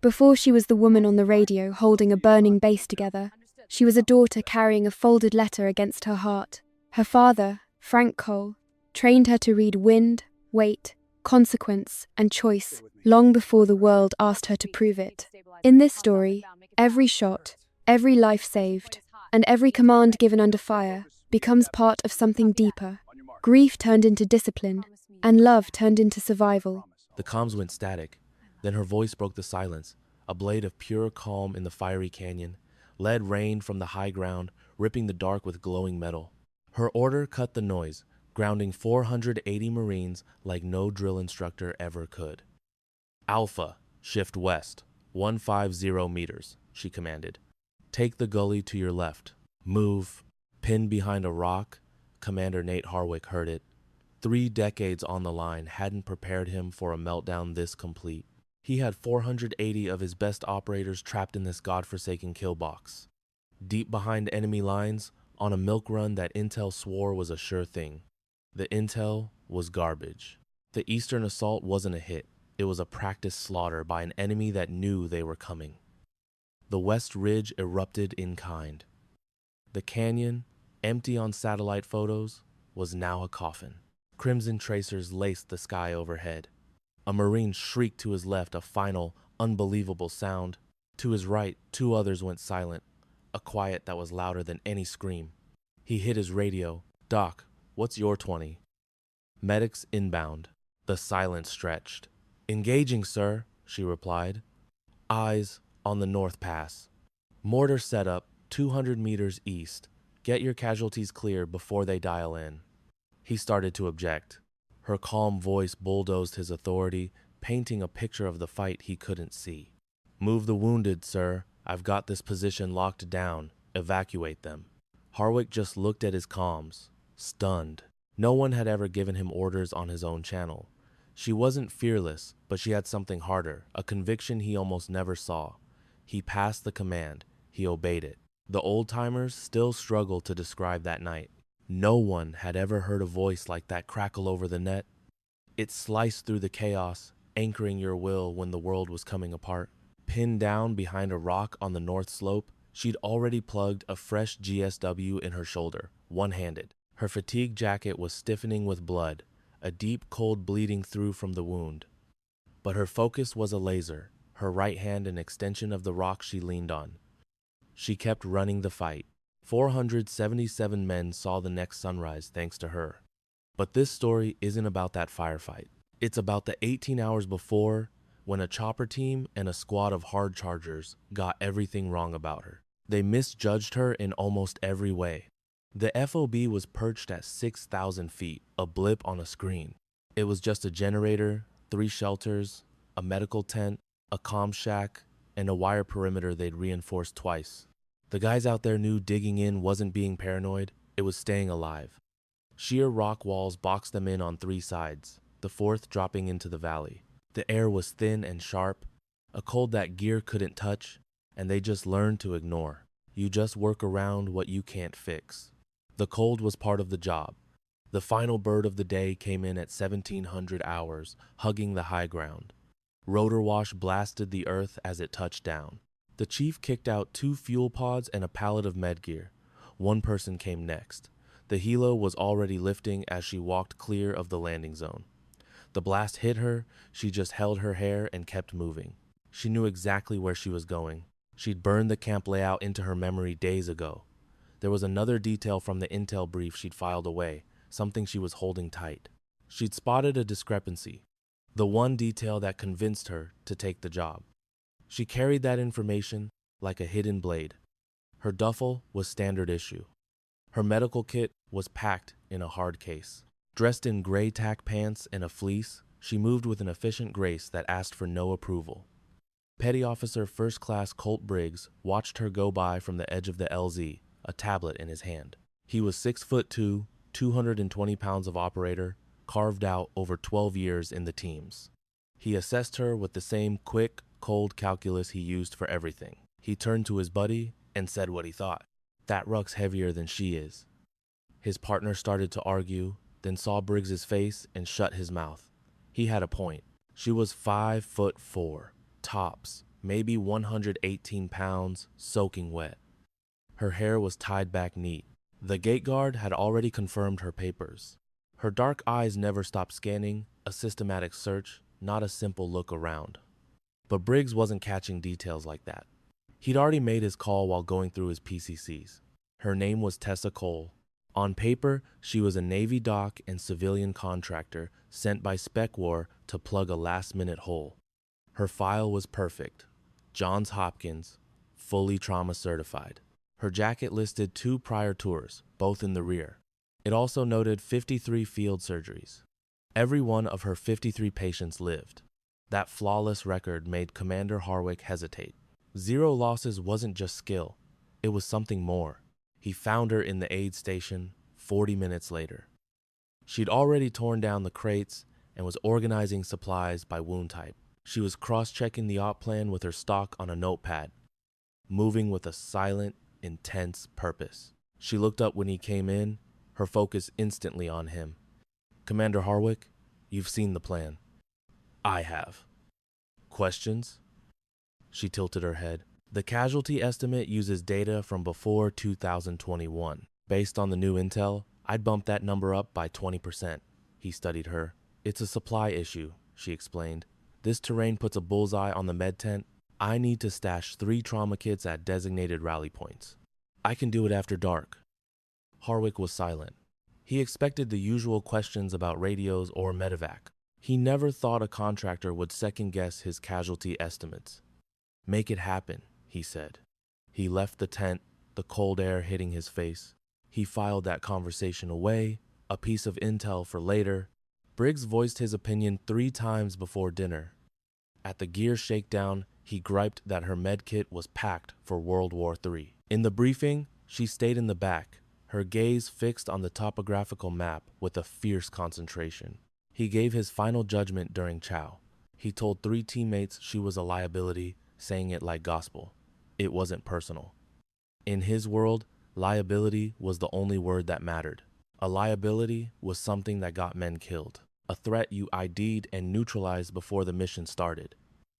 Before she was the woman on the radio holding a burning base together, she was a daughter carrying a folded letter against her heart. Her father, Frank Cole, trained her to read wind, weight, consequence, and choice long before the world asked her to prove it. In this story, every shot, every life saved, and every command given under fire becomes part of something deeper. Grief turned into discipline, and love turned into survival. The comms went static. Then her voice broke the silence, a blade of pure calm in the fiery canyon. Lead rained from the high ground, ripping the dark with glowing metal. Her order cut the noise, grounding 480 Marines like no drill instructor ever could. Alpha, shift west, 150 meters, she commanded. Take the gully to your left. Move. Pinned behind a rock, Commander Nate Harwick heard it. 3 decades on the line hadn't prepared him for a meltdown this complete. He had 480 of his best operators trapped in this godforsaken kill box. Deep behind enemy lines, on a milk run that intel swore was a sure thing. The intel was garbage. The Eastern assault wasn't a hit. It was a practice slaughter by an enemy that knew they were coming. The West Ridge erupted in kind. The canyon, empty on satellite photos, was now a coffin. Crimson tracers laced the sky overhead. A Marine shrieked to his left, a final, unbelievable sound. To his right, 2 others went silent, a quiet that was louder than any scream. He hit his radio. "Doc, what's your 20? "Medics inbound." The silence stretched. "Engaging, sir," she replied. "Eyes on the North Pass. Mortar setup 200 meters east. Get your casualties clear before they dial in." He started to object. Her calm voice bulldozed his authority, painting a picture of the fight he couldn't see. "Move the wounded, sir. I've got this position locked down. Evacuate them." Harwick just looked at his comms, stunned. No one had ever given him orders on his own channel. She wasn't fearless, but she had something harder, a conviction he almost never saw. He passed the command. He obeyed it. The old-timers still struggled to describe that night. No one had ever heard a voice like that crackle over the net. It sliced through the chaos, anchoring your will when the world was coming apart. Pinned down behind a rock on the north slope, she'd already plugged a fresh GSW in her shoulder, one-handed. Her fatigue jacket was stiffening with blood, a deep cold bleeding through from the wound. But her focus was a laser, her right hand an extension of the rock she leaned on. She kept running the fight. 477 men saw the next sunrise thanks to her. But this story isn't about that firefight. It's about the 18 hours before, when a chopper team and a squad of hard chargers got everything wrong about her. They misjudged her in almost every way. The FOB was perched at 6,000 feet, a blip on a screen. It was just a generator, 3 shelters, a medical tent, a comm shack, and a wire perimeter they'd reinforced twice. The guys out there knew digging in wasn't being paranoid, it was staying alive. Sheer rock walls boxed them in on 3 sides, the 4th dropping into the valley. The air was thin and sharp, a cold that gear couldn't touch, and they just learned to ignore. You just work around what you can't fix. The cold was part of the job. The final bird of the day came in at 1700 hours, hugging the high ground. Rotor wash blasted the earth as it touched down. The chief kicked out 2 fuel pods and a pallet of med gear. 1 person came next. The helo was already lifting as she walked clear of the landing zone. The blast hit her, she just held her hair and kept moving. She knew exactly where she was going. She'd burned the camp layout into her memory days ago. There was another detail from the intel brief she'd filed away, something she was holding tight. She'd spotted a discrepancy, the one detail that convinced her to take the job. She carried that information like a hidden blade. Her duffel was standard issue. Her medical kit was packed in a hard case. Dressed in gray tack pants and a fleece, she moved with an efficient grace that asked for no approval. Petty Officer First Class Colt Briggs watched her go by from the edge of the LZ, a tablet in his hand. He was 6'2", 220 pounds of operator, carved out over 12 years in the teams. He assessed her with the same quick, cold calculus he used for everything. He turned to his buddy and said what he thought. "That ruck's heavier than she is." His partner started to argue, then saw Briggs's face and shut his mouth. He had a point. She was 5'4", tops, maybe 118 pounds, soaking wet. Her hair was tied back neat. The gate guard had already confirmed her papers. Her dark eyes never stopped scanning, a systematic search, not a simple look around. But Briggs wasn't catching details like that. He'd already made his call while going through his PCCs. Her name was Tessa Cole. On paper, she was a Navy dock and civilian contractor sent by Spec War to plug a last-minute hole. Her file was perfect. Johns Hopkins, fully trauma certified. Her jacket listed 2 prior tours, both in the rear. It also noted 53 field surgeries. Every one of her 53 patients lived. That flawless record made Commander Harwick hesitate. 0 losses wasn't just skill, it was something more. He found her in the aid station 40 minutes later. She'd already torn down the crates and was organizing supplies by wound type. She was cross-checking the op plan with her stock on a notepad, moving with a silent, intense purpose. She looked up when he came in, her focus instantly on him. "Commander Harwick, you've seen the plan." "I have." "Questions?" She tilted her head. "The casualty estimate uses data from before 2021. Based on the new intel, I'd bump that number up by 20%. He studied her. "It's a supply issue," she explained. "This terrain puts a bullseye on the med tent. I need to stash 3 trauma kits at designated rally points. I can do it after dark." Harwick was silent. He expected the usual questions about radios or medevac. He never thought a contractor would second-guess his casualty estimates. "Make it happen," he said. He left the tent, the cold air hitting his face. He filed that conversation away, a piece of intel for later. Briggs voiced his opinion 3 times before dinner. At the gear shakedown, he griped that her medkit was packed for World War III. In the briefing, she stayed in the back, her gaze fixed on the topographical map with a fierce concentration. He gave his final judgment during chow. He told 3 teammates she was a liability, saying it like gospel. It wasn't personal. In his world, liability was the only word that mattered. A liability was something that got men killed, a threat you ID'd and neutralized before the mission started.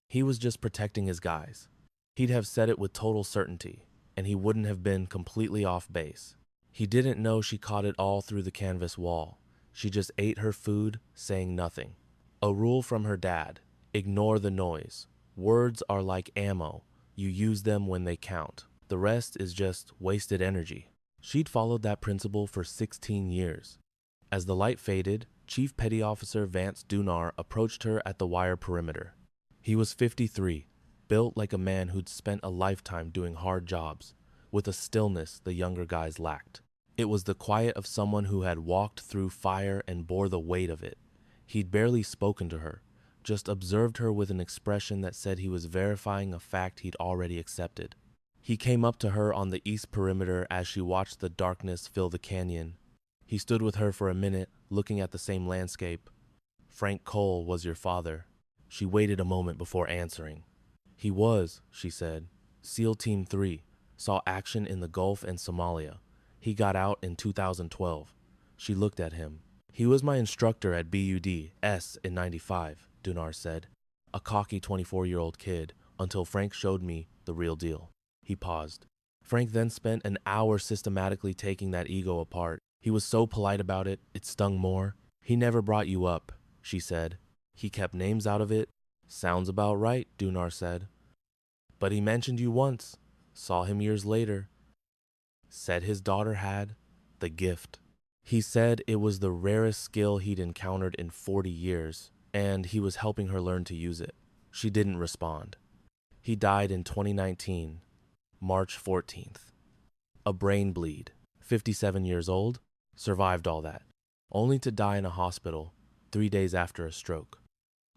He was just protecting his guys. He'd have said it with total certainty, and he wouldn't have been completely off base. He didn't know she caught it all through the canvas wall. She just ate her food, saying nothing. A rule from her dad: ignore the noise. Words are like ammo. You use them when they count. The rest is just wasted energy. She'd followed that principle for 16 years. As the light faded, Chief Petty Officer Vance Dunar approached her at the wire perimeter. He was 53, built like a man who'd spent a lifetime doing hard jobs, with a stillness the younger guys lacked. It was the quiet of someone who had walked through fire and bore the weight of it. He'd barely spoken to her, just observed her with an expression that said he was verifying a fact he'd already accepted. He came up to her on the east perimeter as she watched the darkness fill the canyon. He stood with her for a minute, looking at the same landscape. "Frank Cole was your father." She waited a moment before answering. "He was," she said. "SEAL Team 3, saw action in the Gulf and Somalia. He got out in 2012. She looked at him. "He was my instructor at BUD S in 95, Dunar said. "A cocky 24-year-old kid, until Frank showed me the real deal." He paused. Frank then spent an hour systematically taking that ego apart. He was so polite about it, it stung more. "He never brought you up," she said. "He kept names out of it." "Sounds about right," Dunar said. "But he mentioned you once. Saw him years later. Said his daughter had the gift." He said it was the rarest skill he'd encountered in 40 years, and he was helping her learn to use it. She didn't respond. He died in 2019, March 14th. A brain bleed. 57 years old, survived all that, only to die in a hospital 3 days after a stroke.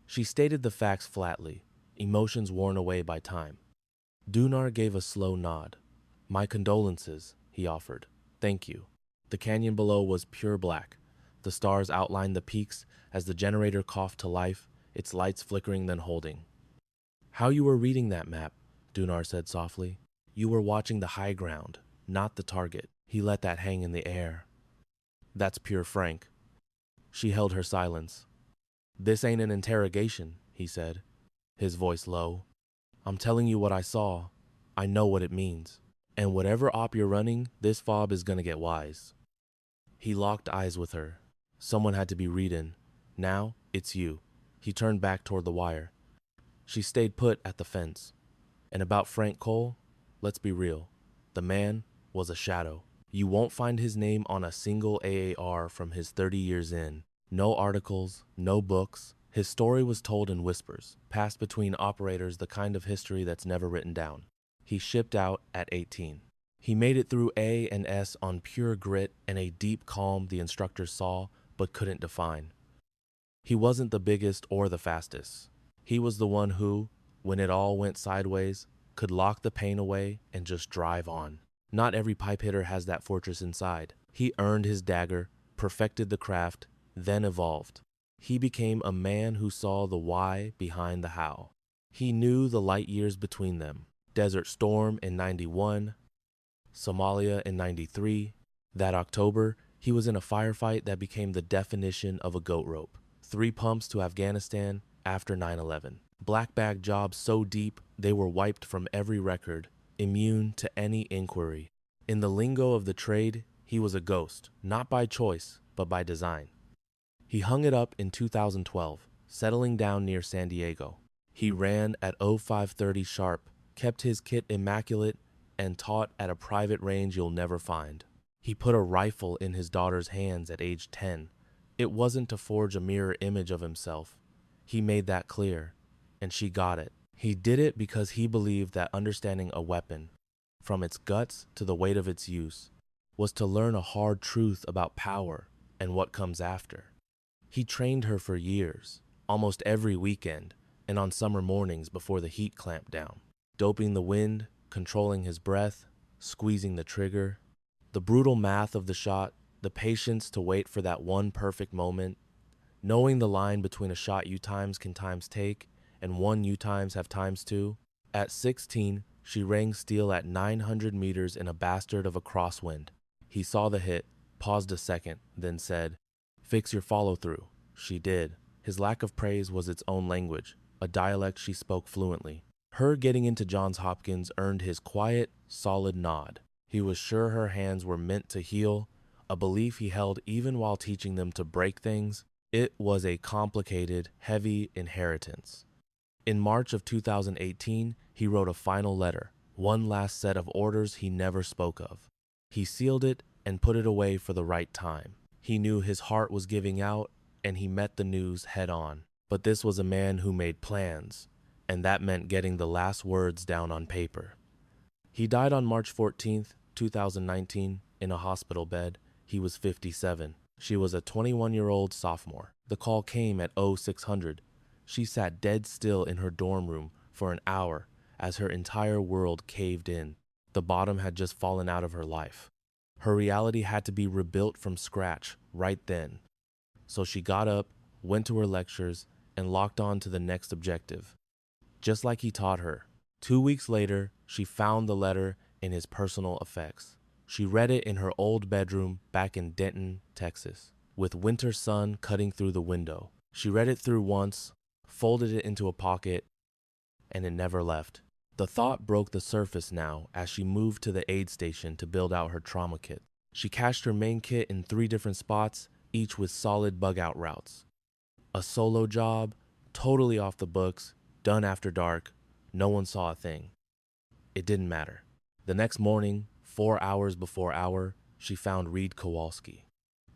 She stated the facts flatly, emotions worn away by time. Dunar gave a slow nod. "My condolences," he offered. "Thank you." The canyon below was pure black. The stars outlined the peaks as the generator coughed to life, its lights flickering then holding. "How you were reading that map," Dunar said softly. "You were watching the high ground, not the target." He let that hang in the air. "That's pure Frank." She held her silence. "This ain't an interrogation," he said, his voice low. I'm telling you what I saw. I know what it means. And whatever op you're running, this fob is gonna get wise. He locked eyes with her. Someone had to be reading. Now, it's you. He turned back toward the wire. She stayed put at the fence. And about Frank Cole, let's be real. The man was a shadow. You won't find his name on a single AAR from his 30 years in. No articles, no books. His story was told in whispers, passed between operators, the kind of history that's never written down. He shipped out at 18. He made it through A and S on pure grit and a deep calm the instructors saw but couldn't define. He wasn't the biggest or the fastest. He was the one who, when it all went sideways, could lock the pain away and just drive on. Not every pipe hitter has that fortress inside. He earned his dagger, perfected the craft, then evolved. He became a man who saw the why behind the how. He knew the light years between them. Desert Storm in 91, Somalia in 93. That October, he was in a firefight that became the definition of a goat rope. 3 pumps to Afghanistan after 9/11. Black bag jobs so deep they were wiped from every record, immune to any inquiry. In the lingo of the trade, he was a ghost, not by choice, but by design. He hung it up in 2012, settling down near San Diego. He ran at 0530 sharp, kept his kit immaculate, and taught at a private range you'll never find. He put a rifle in his daughter's hands at age 10. It wasn't to forge a mirror image of himself. He made that clear, and she got it. He did it because he believed that understanding a weapon, from its guts to the weight of its use, was to learn a hard truth about power and what comes after. He trained her for years, almost every weekend, and on summer mornings before the heat clamped down, doping the wind, controlling his breath, squeezing the trigger. The brutal math of the shot, the patience to wait for that one perfect moment, knowing the line between a shot you times can times take and one you times have times two. At 16, she rang steel at 900 meters in a bastard of a crosswind. He saw the hit, paused a second, then said, "Fix your follow-through." She did. His lack of praise was its own language, a dialect she spoke fluently. Her getting into Johns Hopkins earned his quiet, solid nod. He was sure her hands were meant to heal, a belief he held even while teaching them to break things. It was a complicated, heavy inheritance. In March of 2018, he wrote a final letter, one last set of orders he never spoke of. He sealed it and put it away for the right time. He knew his heart was giving out, and he met the news head on. But this was a man who made plans, and that meant getting the last words down on paper. He died on March 14th, 2019, in a hospital bed. He was 57. She was a 21-year-old sophomore. The call came at 0600. She sat dead still in her dorm room for an hour as her entire world caved in. The bottom had just fallen out of her life. Her reality had to be rebuilt from scratch right then. So she got up, went to her lectures, and locked on to the next objective. Just like he taught her. 2 weeks later, she found the letter in his personal effects. She read it in her old bedroom back in Denton, Texas, with winter sun cutting through the window. She read it through once, folded it into a pocket, and it never left. The thought broke the surface now as she moved to the aid station to build out her trauma kit. She cached her main kit in 3 different spots, each with solid bug-out routes. A solo job, totally off the books, done after dark, no one saw a thing. It didn't matter. The next morning, 4 hours before hour, she found Reed Kowalski.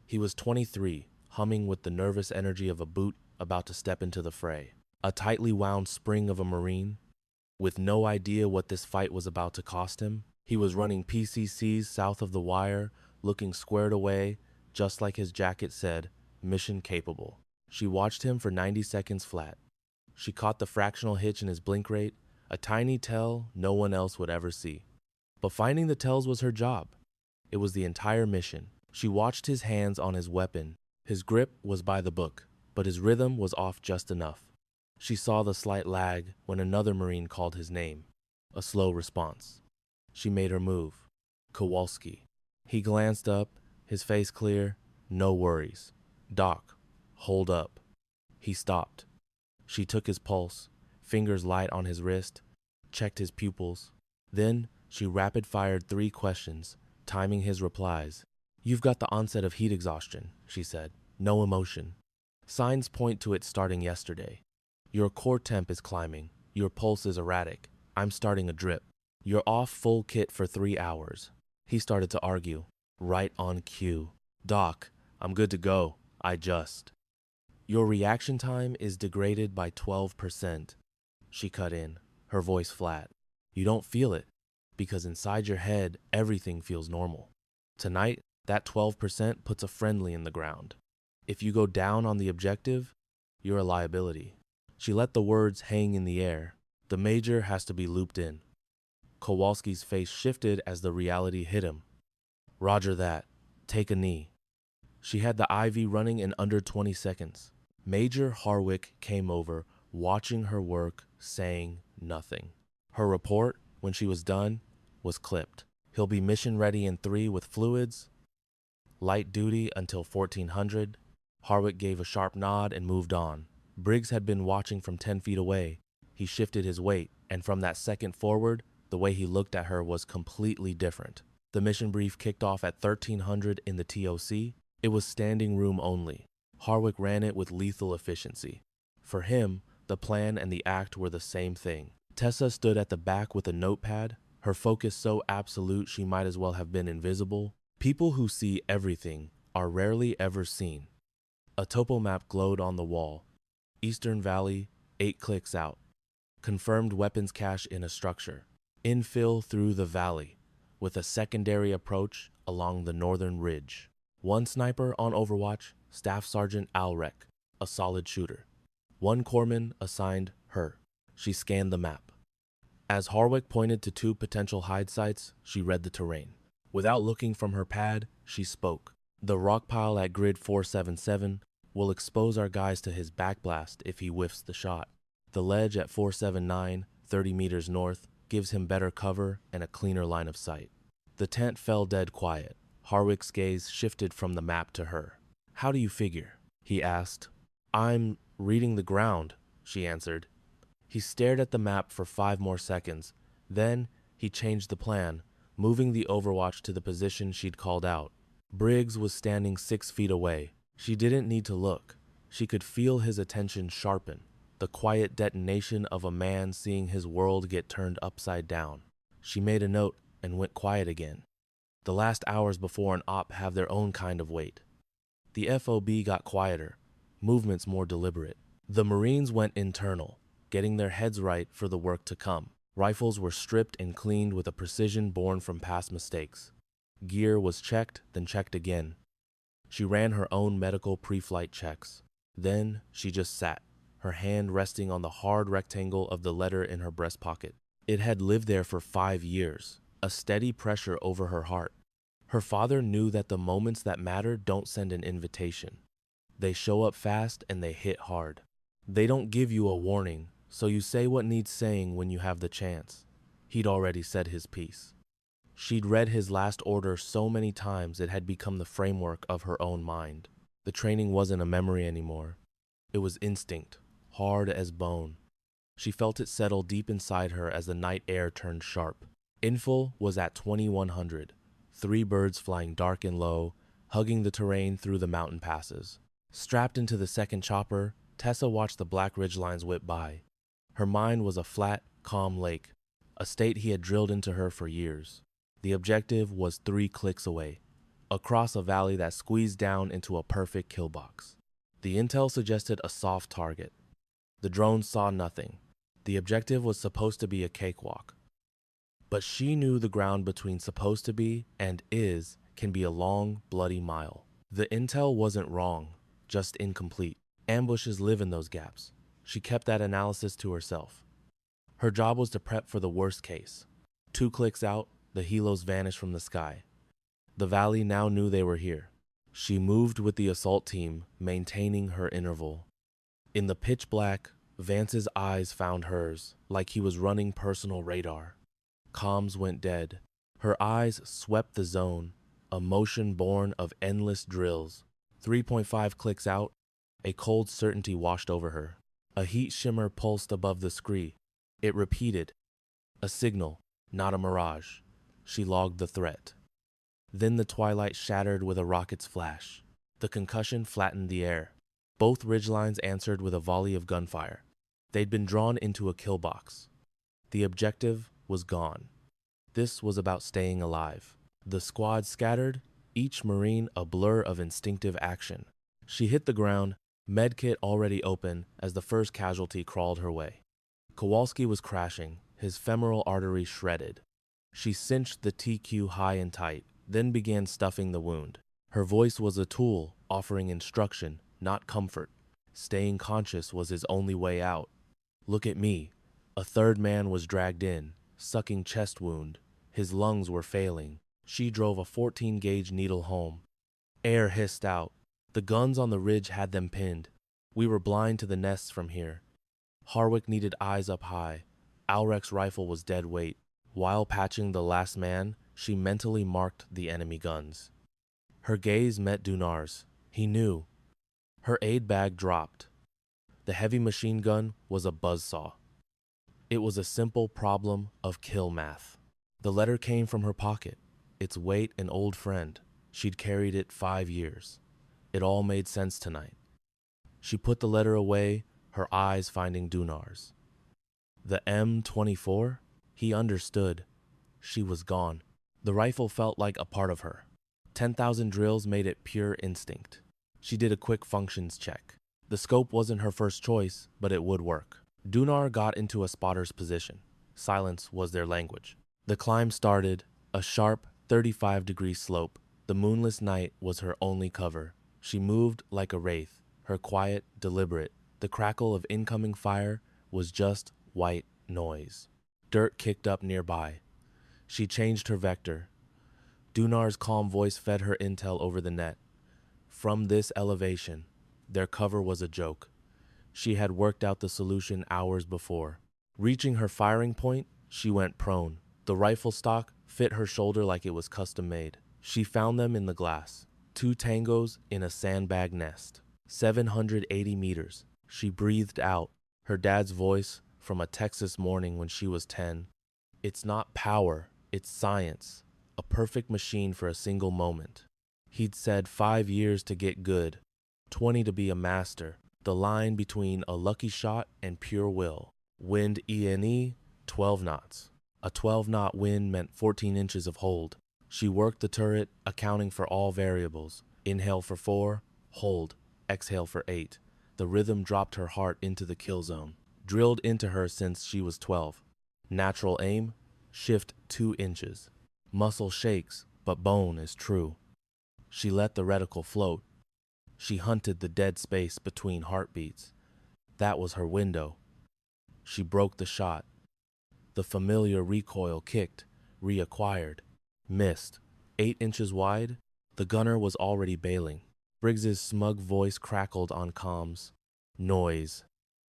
He was 23, humming with the nervous energy of a boot about to step into the fray. A tightly wound spring of a Marine. With no idea what this fight was about to cost him, he was running PCCs south of the wire, looking squared away, just like his jacket said, mission capable. She watched him for 90 seconds flat. She caught the fractional hitch in his blink rate, a tiny tell no one else would ever see. But finding the tells was her job. It was the entire mission. She watched his hands on his weapon. His grip was by the book, but his rhythm was off just enough. She saw the slight lag when another Marine called his name. A slow response. She made her move. Kowalski. He glanced up, his face clear. No worries. Doc, hold up. He stopped. She took his pulse, fingers light on his wrist. checked his pupils. Then she rapid-fired 3 questions, timing his replies. "You've got the onset of heat exhaustion," she said. "No emotion. Signs point to it starting yesterday. Your core temp is climbing. Your pulse is erratic. I'm starting a drip. You're off full kit for 3 hours." He started to argue. Right on cue. "Doc, I'm good to go. I just." "Your reaction time is degraded by 12%. She cut in, her voice flat. "You don't feel it, because inside your head, everything feels normal. Tonight, that 12% puts a friendly in the ground. If you go down on the objective, you're a liability." She let the words hang in the air. "The major has to be looped in." Kowalski's face shifted as the reality hit him. "Roger that. Take a knee." She had the IV running in under 20 seconds. Major Harwick came over, watching her work, saying nothing. Her report, when she was done, was clipped. "He'll be mission ready in 3 with fluids. Light duty until 1400. Harwick gave a sharp nod and moved on. Briggs had been watching from 10 feet away. He shifted his weight, and from that second forward, the way he looked at her was completely different. The mission brief kicked off at 1300 in the TOC. It was standing room only. Harwick ran it with lethal efficiency. For him, the plan and the act were the same thing. Tessa stood at the back with a notepad, her focus so absolute she might as well have been invisible. People who see everything are rarely ever seen. A topo map glowed on the wall. Eastern Valley, 8 clicks out. Confirmed weapons cache in a structure. Infill through the valley, with a secondary approach along the northern ridge. One sniper on Overwatch, Staff Sergeant Alrek, a solid shooter. One corpsman assigned her. She scanned the map. As Harwick pointed to 2 potential hide sites, she read the terrain. Without looking from her pad, she spoke. "The rock pile at grid 477 will expose our guys to his backblast if he whiffs the shot. The ledge at 479, 30 meters north, gives him better cover and a cleaner line of sight." The tent fell dead quiet. Harwick's gaze shifted from the map to her. "How do you figure?" he asked. "I'm reading the ground," she answered. He stared at the map for 5 more seconds. Then he changed the plan, moving the Overwatch to the position she'd called out. Briggs was standing 6 feet away. She didn't need to look. She could feel his attention sharpen, the quiet detonation of a man seeing his world get turned upside down. She made a note and went quiet again. The last hours before an op have their own kind of weight. The FOB got quieter, movements more deliberate. The Marines went internal, getting their heads right for the work to come. Rifles were stripped and cleaned with a precision born from past mistakes. Gear was checked, then checked again. She ran her own medical pre-flight checks. Then she just sat, her hand resting on the hard rectangle of the letter in her breast pocket. It had lived there for 5 years, a steady pressure over her heart. Her father knew that the moments that matter don't send an invitation. They show up fast and they hit hard. They don't give you a warning, so you say what needs saying when you have the chance. He'd already said his piece. She'd read his last order so many times it had become the framework of her own mind. The training wasn't a memory anymore. It was instinct, hard as bone. She felt it settle deep inside her as the night air turned sharp. Infil was at 2100, 3 birds flying dark and low, hugging the terrain through the mountain passes. Strapped into the second chopper, Tessa watched the black ridgelines whip by. Her mind was a flat, calm lake, a state he had drilled into her for years. The objective was 3 clicks away, across a valley that squeezed down into a perfect kill box. The intel suggested a soft target. The drones saw nothing. The objective was supposed to be a cakewalk. But she knew the ground between supposed to be and is can be a long, bloody mile. The intel wasn't wrong, just incomplete. Ambushes live in those gaps. She kept that analysis to herself. Her job was to prep for the worst case. 2 clicks out, the helos vanished from the sky. The valley now knew they were here. She moved with the assault team, maintaining her interval. In the pitch black, Vance's eyes found hers, like he was running personal radar. Comms went dead. Her eyes swept the zone, a motion born of endless drills. 3.5 clicks out, a cold certainty washed over her. A heat shimmer pulsed above the scree. It repeated. A signal, not a mirage. She logged the threat. Then the twilight shattered with a rocket's flash. The concussion flattened the air. Both ridgelines answered with a volley of gunfire. They'd been drawn into a kill box. The objective was gone. This was about staying alive. The squad scattered, each Marine a blur of instinctive action. She hit the ground, medkit already open as the first casualty crawled her way. Kowalski was crashing, his femoral artery shredded. She cinched the TQ high and tight, then began stuffing the wound. Her voice was a tool, offering instruction, not comfort. Staying conscious was his only way out. Look at me. A third man was dragged in, sucking chest wound. His lungs were failing. She drove a 14-gauge needle home. Air hissed out. The guns on the ridge had them pinned. We were blind to the nests from here. Harwick needed eyes up high. Alrek's rifle was dead weight. While patching the last man, she mentally marked the enemy guns. Her gaze met Dunar's. He knew. Her aid bag dropped. The heavy machine gun was a buzzsaw. It was a simple problem of kill math. The letter came from her pocket. Its weight an old friend. She'd carried it 5 years. It all made sense tonight. She put the letter away, her eyes finding Dunar's. The M24? He understood. She was gone. The rifle felt like a part of her. 10,000 drills made it pure instinct. She did a quick functions check. The scope wasn't her first choice, but it would work. Dunar got into a spotter's position. Silence was their language. The climb started, a sharp 35-degree slope. The moonless night was her only cover. She moved like a wraith, her quiet, deliberate. The crackle of incoming fire was just white noise. Dirt kicked up nearby. She changed her vector. Dunar's calm voice fed her intel over the net. From this elevation, their cover was a joke. She had worked out the solution hours before. Reaching her firing point, she went prone. The rifle stock fit her shoulder like it was custom made. She found them in the glass. 2 tangos in a sandbag nest. 780 meters. She breathed out, her dad's voice from a Texas morning when she was 10. It's not power, it's science. A perfect machine for a single moment. He'd said 5 years to get good, 20 to be a master. The line between a lucky shot and pure will. Wind ENE, 12 knots. A 12-knot wind meant 14 inches of hold. She worked the turret, accounting for all variables. Inhale for 4, hold, exhale for 8. The rhythm dropped her heart into the kill zone. Drilled into her since she was 12. Natural aim, shift 2 inches. Muscle shakes, but bone is true. She let the reticle float. She hunted the dead space between heartbeats. That was her window. She broke the shot. The familiar recoil kicked, reacquired, missed. 8 inches wide, the gunner was already bailing. Briggs's smug voice crackled on comms. Noise.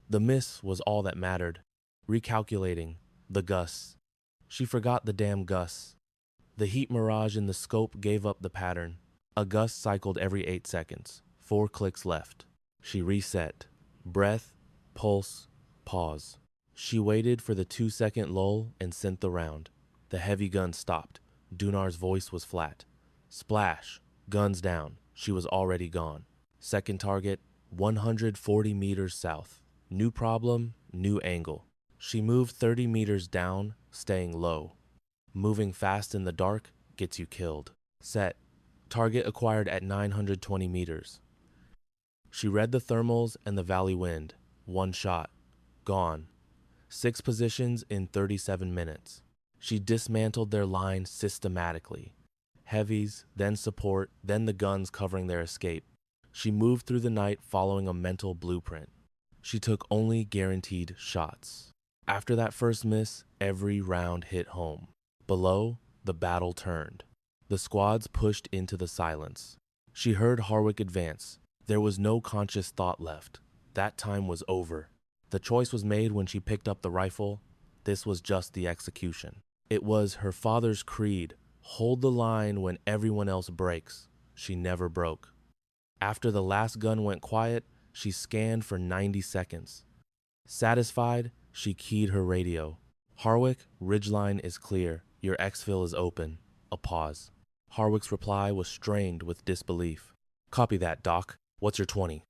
The miss was all that mattered. Recalculating. The gusts. She forgot the damn gusts. The heat mirage in the scope gave up the pattern. A gust cycled every 8 seconds. 4 clicks left. She reset. Breath, pulse, pause. She waited for the 2-second lull and sent the round. The heavy gun stopped. Dunar's voice was flat. Splash. Guns down. She was already gone. Second target, 140 meters south. New problem, new angle. She moved 30 meters down, staying low. Moving fast in the dark gets you killed. Set. Target acquired at 920 meters. She read the thermals and the valley wind. 1 shot. Gone. 6 positions in 37 minutes. She dismantled their line systematically. Heavies, then support, then the guns covering their escape. She moved through the night following a mental blueprint. She took only guaranteed shots. After that first miss, every round hit home. Below, the battle turned. The squads pushed into the silence. She heard Harwick advance. There was no conscious thought left. That time was over. The choice was made when she picked up the rifle. This was just the execution. It was her father's creed. Hold the line when everyone else breaks. She never broke. After the last gun went quiet, she scanned for 90 seconds. Satisfied, she keyed her radio. Harwick, Ridgeline is clear. Your exfil is open. A pause. Harwick's reply was strained with disbelief. Copy that, Doc. What's your 20?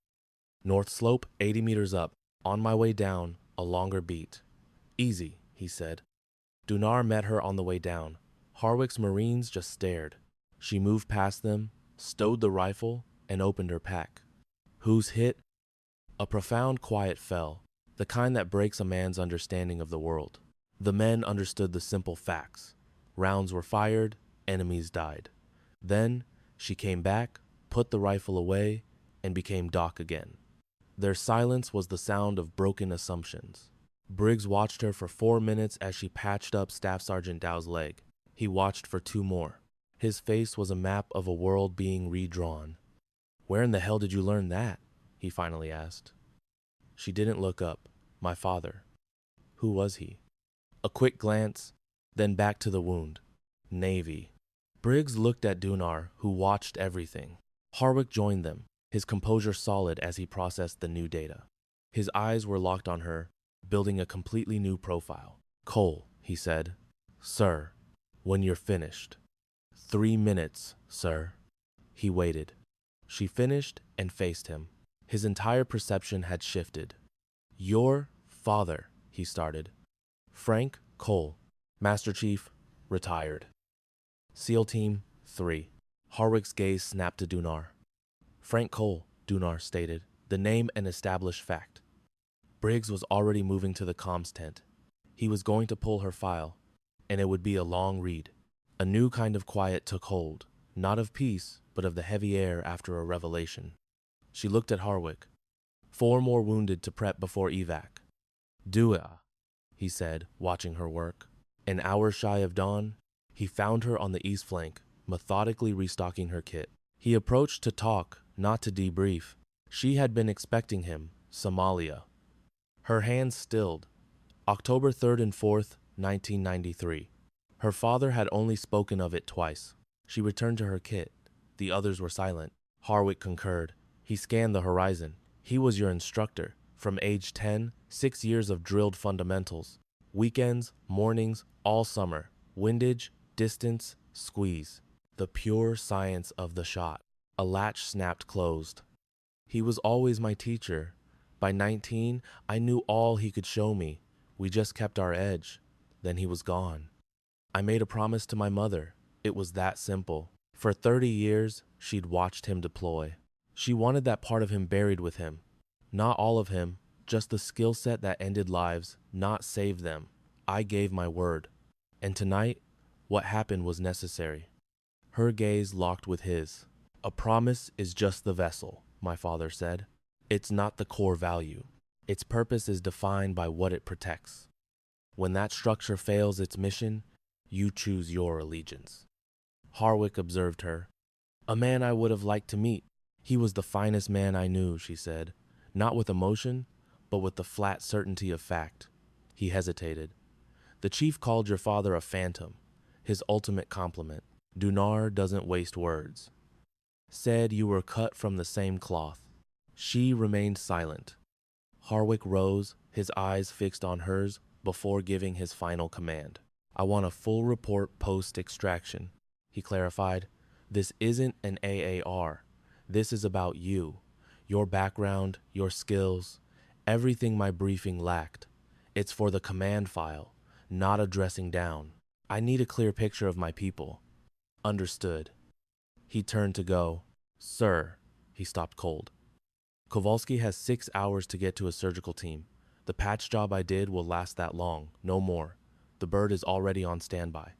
North slope, 80 meters up. On my way down, a longer beat. Easy, he said. Dunar met her on the way down. Harwick's Marines just stared. She moved past them, stowed the rifle, and opened her pack. Who's hit? A profound quiet fell, the kind that breaks a man's understanding of the world. The men understood the simple facts. Rounds were fired, enemies died. Then, she came back, put the rifle away, and became Doc again. Their silence was the sound of broken assumptions. Briggs watched her for 4 minutes as she patched up Staff Sergeant Dow's leg. He watched for 2 more. His face was a map of a world being redrawn. Where in the hell did you learn that? He finally asked. She didn't look up. My father. Who was he? A quick glance, then back to the wound. Navy. Briggs looked at Dunar, who watched everything. Harwick joined them, his composure solid as he processed the new data. His eyes were locked on her, building a completely new profile. Cole, he said. Sir, when you're finished. 3 minutes, sir. He waited. She finished and faced him. His entire perception had shifted. Your father, he started. Frank Cole, Master Chief, retired. SEAL Team 3. Harwick's gaze snapped to Dunar. Frank Cole, Dunar stated, the name an established fact. Briggs was already moving to the comms tent. He was going to pull her file, and it would be a long read. A new kind of quiet took hold, not of peace, but of the heavy air after a revelation. She looked at Harwick. 4 more wounded to prep before evac. Do it, he said, watching her work. An hour shy of dawn, he found her on the east flank, methodically restocking her kit. He approached to talk, not to debrief. She had been expecting him, Somalia. Her hands stilled. October 3rd and 4th, 1993. Her father had only spoken of it twice. She returned to her kit. The others were silent. Harwick concurred. He scanned the horizon. He was your instructor. From age 10, 6 years of drilled fundamentals. Weekends, mornings, all summer. Windage, distance, squeeze. The pure science of the shot. A latch snapped closed. He was always my teacher. By 19, I knew all he could show me. We just kept our edge. Then he was gone. I made a promise to my mother. It was that simple. For 30 years, she'd watched him deploy. She wanted that part of him buried with him. Not all of him, just the skill set that ended lives, not saved them. I gave my word. And tonight, what happened was necessary. Her gaze locked with his. A promise is just the vessel, my father said. It's not the core value. Its purpose is defined by what it protects. When that structure fails its mission, you choose your allegiance. Harwick observed her. A man I would have liked to meet. He was the finest man I knew, she said, not with emotion, but with the flat certainty of fact. He hesitated. The chief called your father a phantom, his ultimate compliment. Dunar doesn't waste words. Said you were cut from the same cloth. She remained silent. Harwick rose, his eyes fixed on hers, before giving his final command. I want a full report post-extraction, he clarified. This isn't an AAR. This is about you, your background, your skills, everything my briefing lacked. It's for the command file, not a dressing down. I need a clear picture of my people. Understood. He turned to go. Sir, he stopped cold. Kowalski has 6 hours to get to a surgical team. The patch job I did will last that long, no more. The bird is already on standby.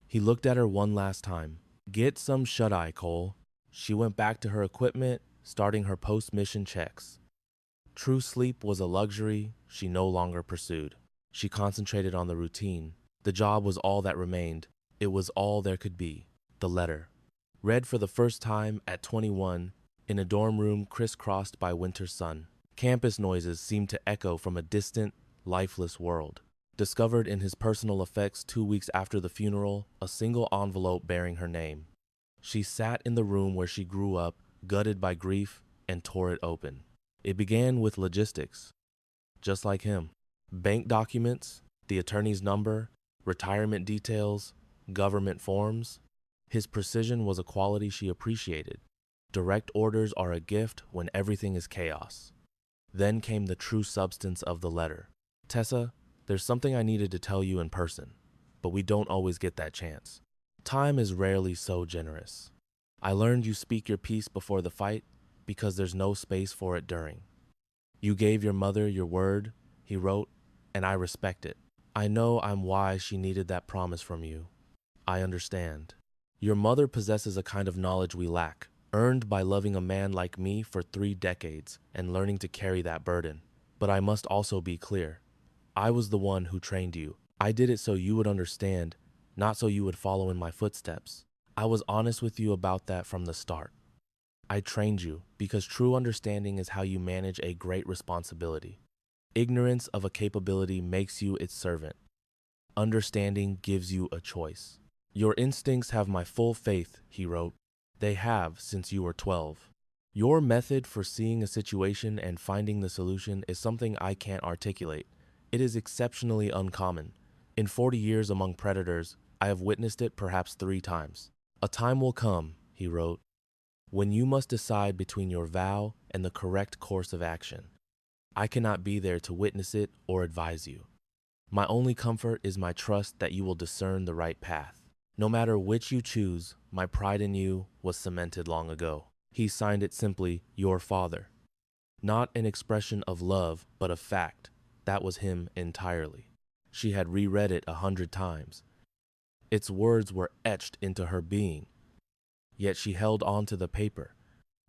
He looked at her one last time. Get some shut-eye, Cole. She went back to her equipment, starting her post-mission checks. True sleep was a luxury she no longer pursued. She concentrated on the routine. The job was all that remained. It was all there could be. The letter. Read for the first time at 21, in a dorm room crisscrossed by winter sun. Campus noises seemed to echo from a distant, lifeless world. Discovered in his personal effects 2 weeks after the funeral, a single envelope bearing her name. She sat in the room where she grew up, gutted by grief, and tore it open. It began with logistics. Just like him. Bank documents, the attorney's number, retirement details, government forms. His precision was a quality she appreciated. Direct orders are a gift when everything is chaos. Then came the true substance of the letter. Tessa, there's something I needed to tell you in person, but we don't always get that chance. Time is rarely so generous. I learned you speak your piece before the fight because there's no space for it during. You gave your mother your word, he wrote, and I respect it. I know I'm why she needed that promise from you. I understand. Your mother possesses a kind of knowledge we lack, earned by loving a man like me for 3 decades and learning to carry that burden. But I must also be clear. I was the one who trained you. I did it so you would understand, not so you would follow in my footsteps. I was honest with you about that from the start. I trained you because true understanding is how you manage a great responsibility. Ignorance of a capability makes you its servant. Understanding gives you a choice. Your instincts have my full faith, he wrote. They have since you were 12. Your method for seeing a situation and finding the solution is something I can't articulate. It is exceptionally uncommon. In 40 years among predators, I have witnessed it perhaps 3 times. A time will come, he wrote, when you must decide between your vow and the correct course of action. I cannot be there to witness it or advise you. My only comfort is my trust that you will discern the right path. No matter which you choose, my pride in you was cemented long ago. He signed it simply, your father. Not an expression of love, but of fact. That was him entirely. She had reread it 100 times. Its words were etched into her being. Yet she held on to the paper,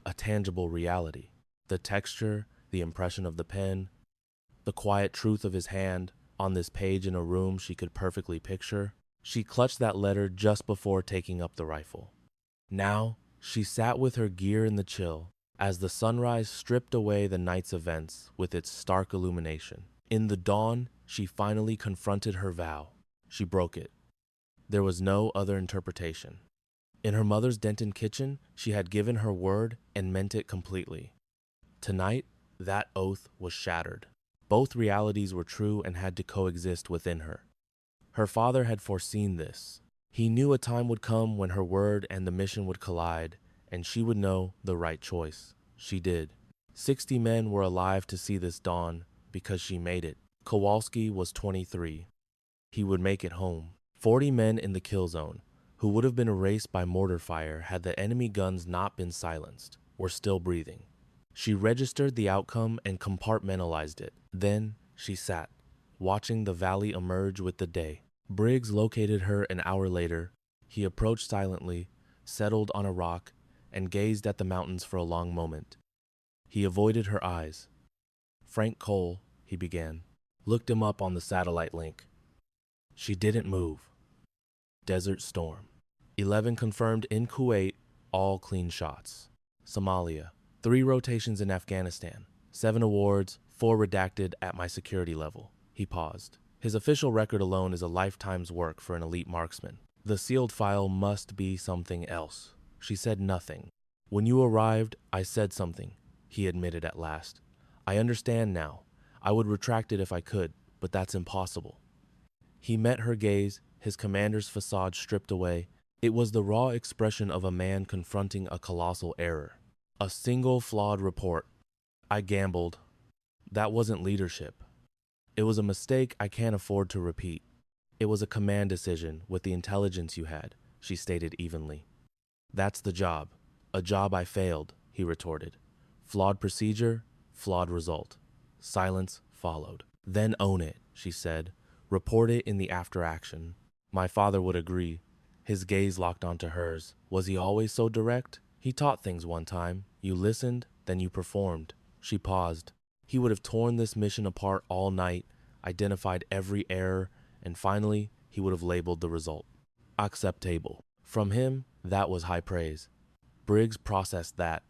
a tangible reality. The texture, the impression of the pen, the quiet truth of his hand on this page in a room she could perfectly picture. She clutched that letter just before taking up the rifle. Now, she sat with her gear in the chill, as the sunrise stripped away the night's events with its stark illumination. In the dawn, she finally confronted her vow. She broke it. There was no other interpretation. In her mother's Denton kitchen, she had given her word and meant it completely. Tonight, that oath was shattered. Both realities were true and had to coexist within her. Her father had foreseen this. He knew a time would come when her word and the mission would collide, and she would know the right choice. She did. 60 men were alive to see this dawn because she made it. Kowalski was 23. He would make it home. 40 men in the kill zone, who would have been erased by mortar fire had the enemy guns not been silenced, were still breathing. She registered the outcome and compartmentalized it. Then she sat, watching the valley emerge with the day. Briggs located her an hour later. He approached silently, settled on a rock, and gazed at the mountains for a long moment. He avoided her eyes. Frank Cole, he began, looked him up on the satellite link. She didn't move. Desert Storm. 11 confirmed in Kuwait, all clean shots. Somalia. 3 rotations in Afghanistan. 7 awards, 4 redacted at my security level. He paused. His official record alone is a lifetime's work for an elite marksman. The sealed file must be something else. She said nothing. When you arrived, I said something, he admitted at last. I understand now. I would retract it if I could, but that's impossible. He met her gaze, his commander's facade stripped away. It was the raw expression of a man confronting a colossal error. A single flawed report. I gambled. That wasn't leadership. It was a mistake I can't afford to repeat. It was a command decision with the intelligence you had, she stated evenly. That's the job. A job I failed, he retorted. Flawed procedure, flawed result. Silence followed. Then own it, she said. Report it in the after action. My father would agree. His gaze locked onto hers. Was he always so direct? He taught things one time. You listened, then you performed. She paused. He would have torn this mission apart all night, identified every error, and finally, he would have labeled the result. Acceptable. From him, that was high praise. Briggs processed that.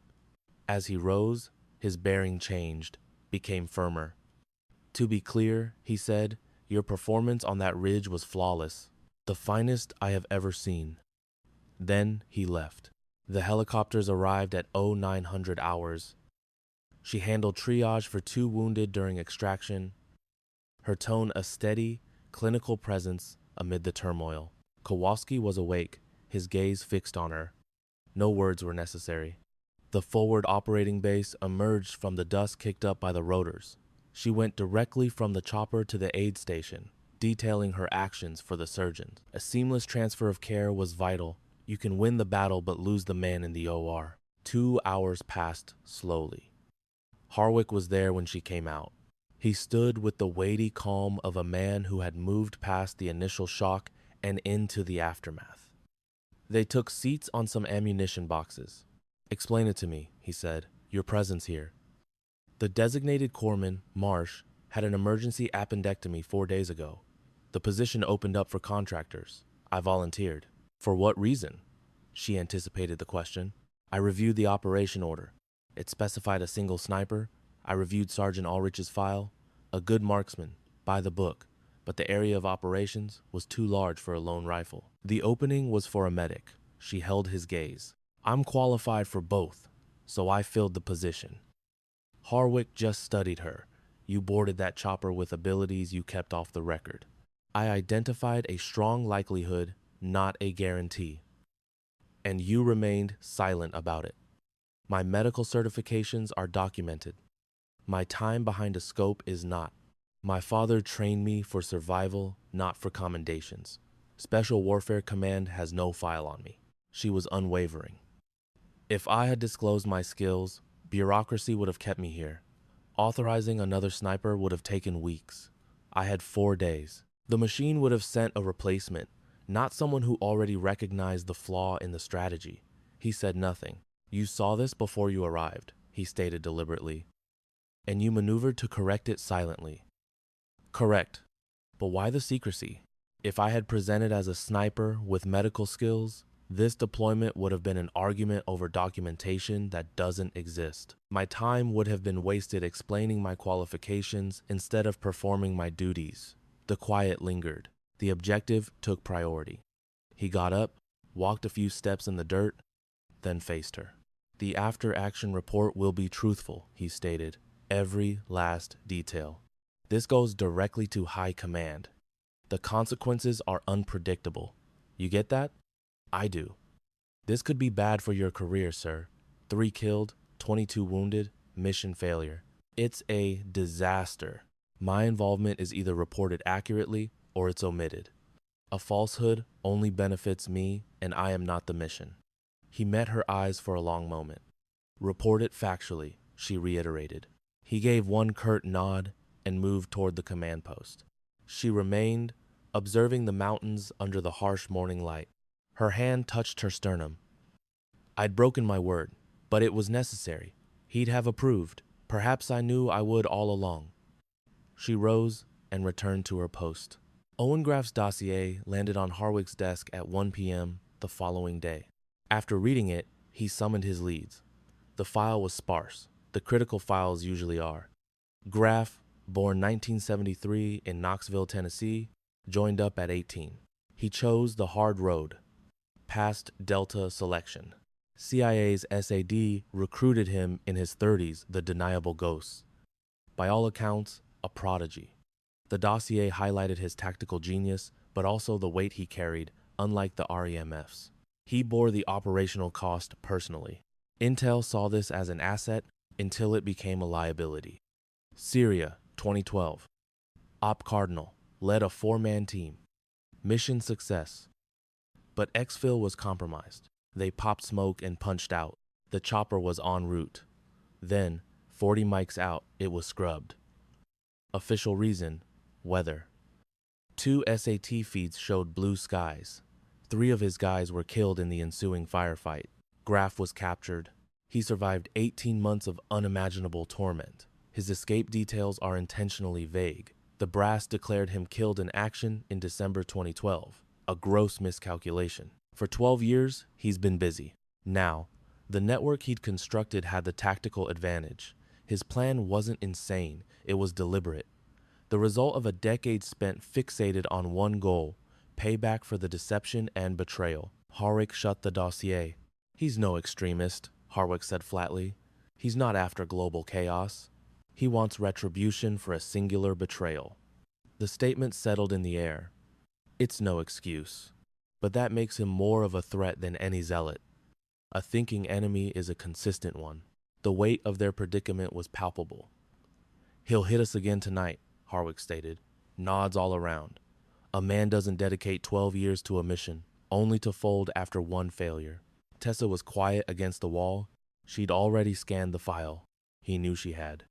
As he rose, his bearing changed, became firmer. To be clear, he said, your performance on that ridge was flawless, the finest I have ever seen. Then he left. The helicopters arrived at 0900 hours. She handled triage for 2 wounded during extraction, her tone a steady, clinical presence amid the turmoil. Kowalski was awake, his gaze fixed on her. No words were necessary. The forward operating base emerged from the dust kicked up by the rotors. She went directly from the chopper to the aid station, detailing her actions for the surgeons. A seamless transfer of care was vital. You can win the battle but lose the man in the OR. 2 hours passed slowly. Harwick was there when she came out. He stood with the weighty calm of a man who had moved past the initial shock and into the aftermath. They took seats on some ammunition boxes. "Explain it to me," he said, "your presence here." "The designated corpsman, Marsh, had an emergency appendectomy 4 days ago. The position opened up for contractors. I volunteered." "For what reason?" She anticipated the question. "I reviewed the operation order. It specified a single sniper. I reviewed Sergeant Ulrich's file. A good marksman, by the book, but the area of operations was too large for a lone rifle. The opening was for a medic." She held his gaze. "I'm qualified for both, so I filled the position." Harwick just studied her. "You boarded that chopper with abilities you kept off the record." "I identified a strong likelihood, not a guarantee." "And you remained silent about it." "My medical certifications are documented. My time behind a scope is not. My father trained me for survival, not for commendations. Special Warfare Command has no file on me." She was unwavering. "If I had disclosed my skills, bureaucracy would have kept me here. Authorizing another sniper would have taken weeks. I had 4 days. The machine would have sent a replacement, not someone who already recognized the flaw in the strategy." He said nothing. "You saw this before you arrived," he stated deliberately. "And you maneuvered to correct it silently." "Correct. But why the secrecy? If I had presented as a sniper with medical skills, this deployment would have been an argument over documentation that doesn't exist. My time would have been wasted explaining my qualifications instead of performing my duties." The quiet lingered. The objective took priority. He got up, walked a few steps in the dirt, then faced her. "The after-action report will be truthful," he stated. "Every last detail. This goes directly to high command. The consequences are unpredictable. You get that? I do. This could be bad for your career, sir. 3 killed, 22 wounded, mission failure. It's a disaster. My involvement is either reported accurately or it's omitted. A falsehood only benefits me, and I am not the mission." He met her eyes for a long moment. "Report it factually," she reiterated. He gave one curt nod and moved toward the command post. She remained, observing the mountains under the harsh morning light. Her hand touched her sternum. "I'd broken my word, but it was necessary. He'd have approved. Perhaps I knew I would all along." She rose and returned to her post. Owen Graff's dossier landed on Harwick's desk at 1 p.m. the following day. After reading it, he summoned his leads. The file was sparse. The critical files usually are. Graff, born 1973 in Knoxville, Tennessee, joined up at 18. He chose the hard road, past Delta selection. CIA's SAD recruited him in his 30s, the deniable ghost. By all accounts, a prodigy. The dossier highlighted his tactical genius, but also the weight he carried, unlike the REMFs. He bore the operational cost personally. Intel saw this as an asset until it became a liability. Syria, 2012. Op Cardinal led a 4-man team. Mission success. But exfil was compromised. They popped smoke and punched out. The chopper was en route. Then, 40 mics out, it was scrubbed. Official reason, weather. 2 SAT feeds showed blue skies. 3 of his guys were killed in the ensuing firefight. Graff was captured. He survived 18 months of unimaginable torment. His escape details are intentionally vague. The brass declared him killed in action in December 2012, a gross miscalculation. For 12 years, he's been busy. Now, the network he'd constructed had the tactical advantage. His plan wasn't insane, it was deliberate. The result of a decade spent fixated on one goal, payback for the deception and betrayal. Harwick shut the dossier. "He's no extremist," Harwick said flatly. "He's not after global chaos. He wants retribution for a singular betrayal." The statement settled in the air. It's no excuse, but that makes him more of a threat than any zealot. A thinking enemy is a consistent one. The weight of their predicament was palpable. He'll hit us again tonight, Harwick stated. Nods all around. A man doesn't dedicate 12 years to a mission, only to fold after one failure. Tessa was quiet against the wall. She'd already scanned the file. He knew she had.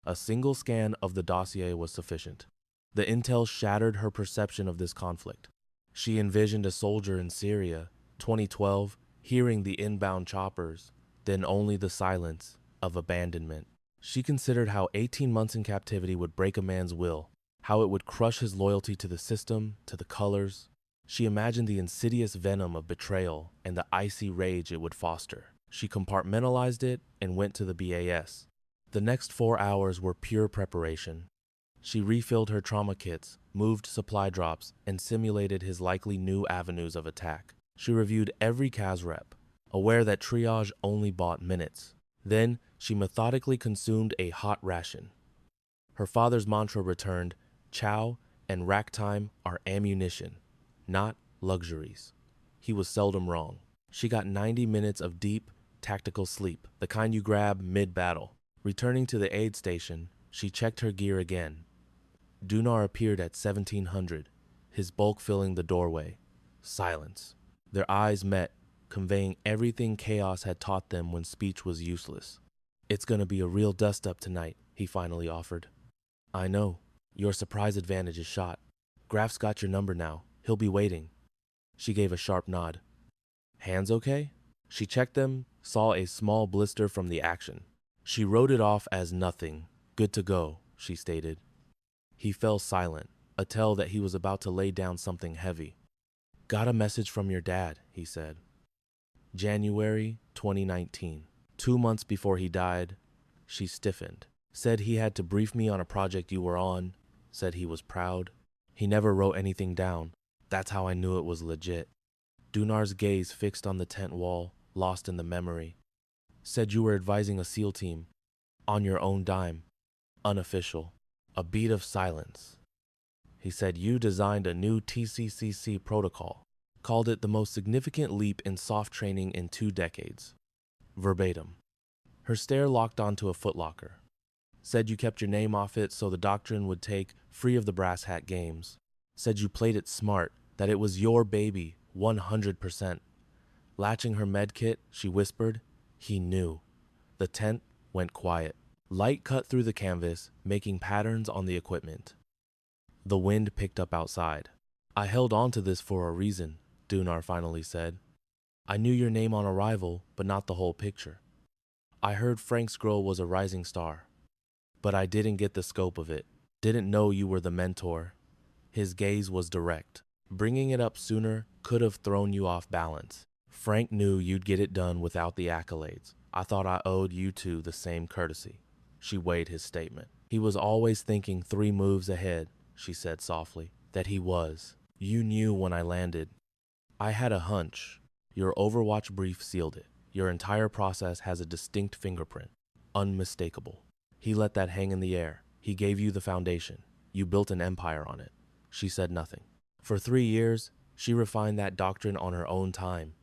A single scan of the dossier was sufficient. The intel shattered her perception of this conflict. She envisioned a soldier in Syria, 2012, hearing the inbound choppers, then only the silence of abandonment. She considered how 18 months in captivity would break a man's will, how it would crush his loyalty to the system, to the colors. She imagined the insidious venom of betrayal and the icy rage it would foster. She compartmentalized it and went to the BAS. The next 4 hours were pure preparation. She refilled her trauma kits, moved supply drops, and simulated his likely new avenues of attack. She reviewed every CAS rep, aware that triage only bought minutes. Then, she methodically consumed a hot ration. Her father's mantra returned, chow and rack time are ammunition, not luxuries. He was seldom wrong. She got 90 minutes of deep, tactical sleep, the kind you grab mid-battle. Returning to the aid station, she checked her gear again. Dunar appeared at 1700, his bulk filling the doorway. Silence. Their eyes met, conveying everything Chaos had taught them when speech was useless. It's gonna be a real dust-up tonight, he finally offered. I know. Your surprise advantage is shot. Graf's got your number now. He'll be waiting. She gave a sharp nod. Hands okay? She checked them, saw a small blister from the action. She wrote it off as nothing. Good to go, she stated. He fell silent, a tell that he was about to lay down something heavy. Got a message from your dad, he said. January 2019. 2 months before he died. She stiffened. Said he had to brief me on a project you were on. Said he was proud. He never wrote anything down. That's how I knew it was legit. Dunar's gaze fixed on the tent wall, lost in the memory. Said you were advising a SEAL team. On your own dime. Unofficial. A beat of silence. He said you designed a new TCCC protocol. Called it the most significant leap in soft training in 2 decades. Verbatim. Her stare locked onto a footlocker. Said you kept your name off it so the doctrine would take free of the brass hat games. Said you played it smart, that it was your baby, 100%. Latching her med kit, she whispered, he knew. The tent went quiet. Light cut through the canvas, making patterns on the equipment. The wind picked up outside. I held on to this for a reason, Dunar finally said. I knew your name on arrival, but not the whole picture. I heard Frank Scroll was a rising star, but I didn't get the scope of it. Didn't know you were the mentor. His gaze was direct. Bringing it up sooner could have thrown you off balance. Frank knew you'd get it done without the accolades. I thought I owed you two the same courtesy. She weighed his statement. He was always thinking 3 moves ahead, she said softly. That he was. You knew when I landed. I had a hunch. Your Overwatch brief sealed it. Your entire process has a distinct fingerprint. Unmistakable. He let that hang in the air. He gave you the foundation. You built an empire on it. She said nothing. For 3 years, she refined that doctrine on her own time,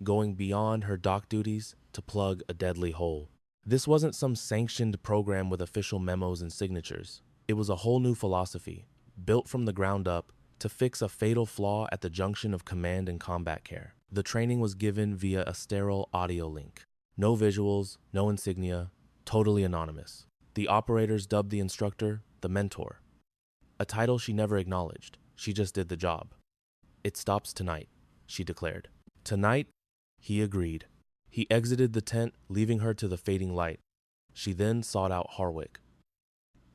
going beyond her doc duties to plug a deadly hole. This wasn't some sanctioned program with official memos and signatures. It was a whole new philosophy, built from the ground up to fix a fatal flaw at the junction of command and combat care. The training was given via a sterile audio link. No visuals, no insignia, totally anonymous. The operators dubbed the instructor the mentor, a title she never acknowledged. She just did the job. It stops tonight, she declared. Tonight, he agreed. He exited the tent, leaving her to the fading light. She then sought out Harwick.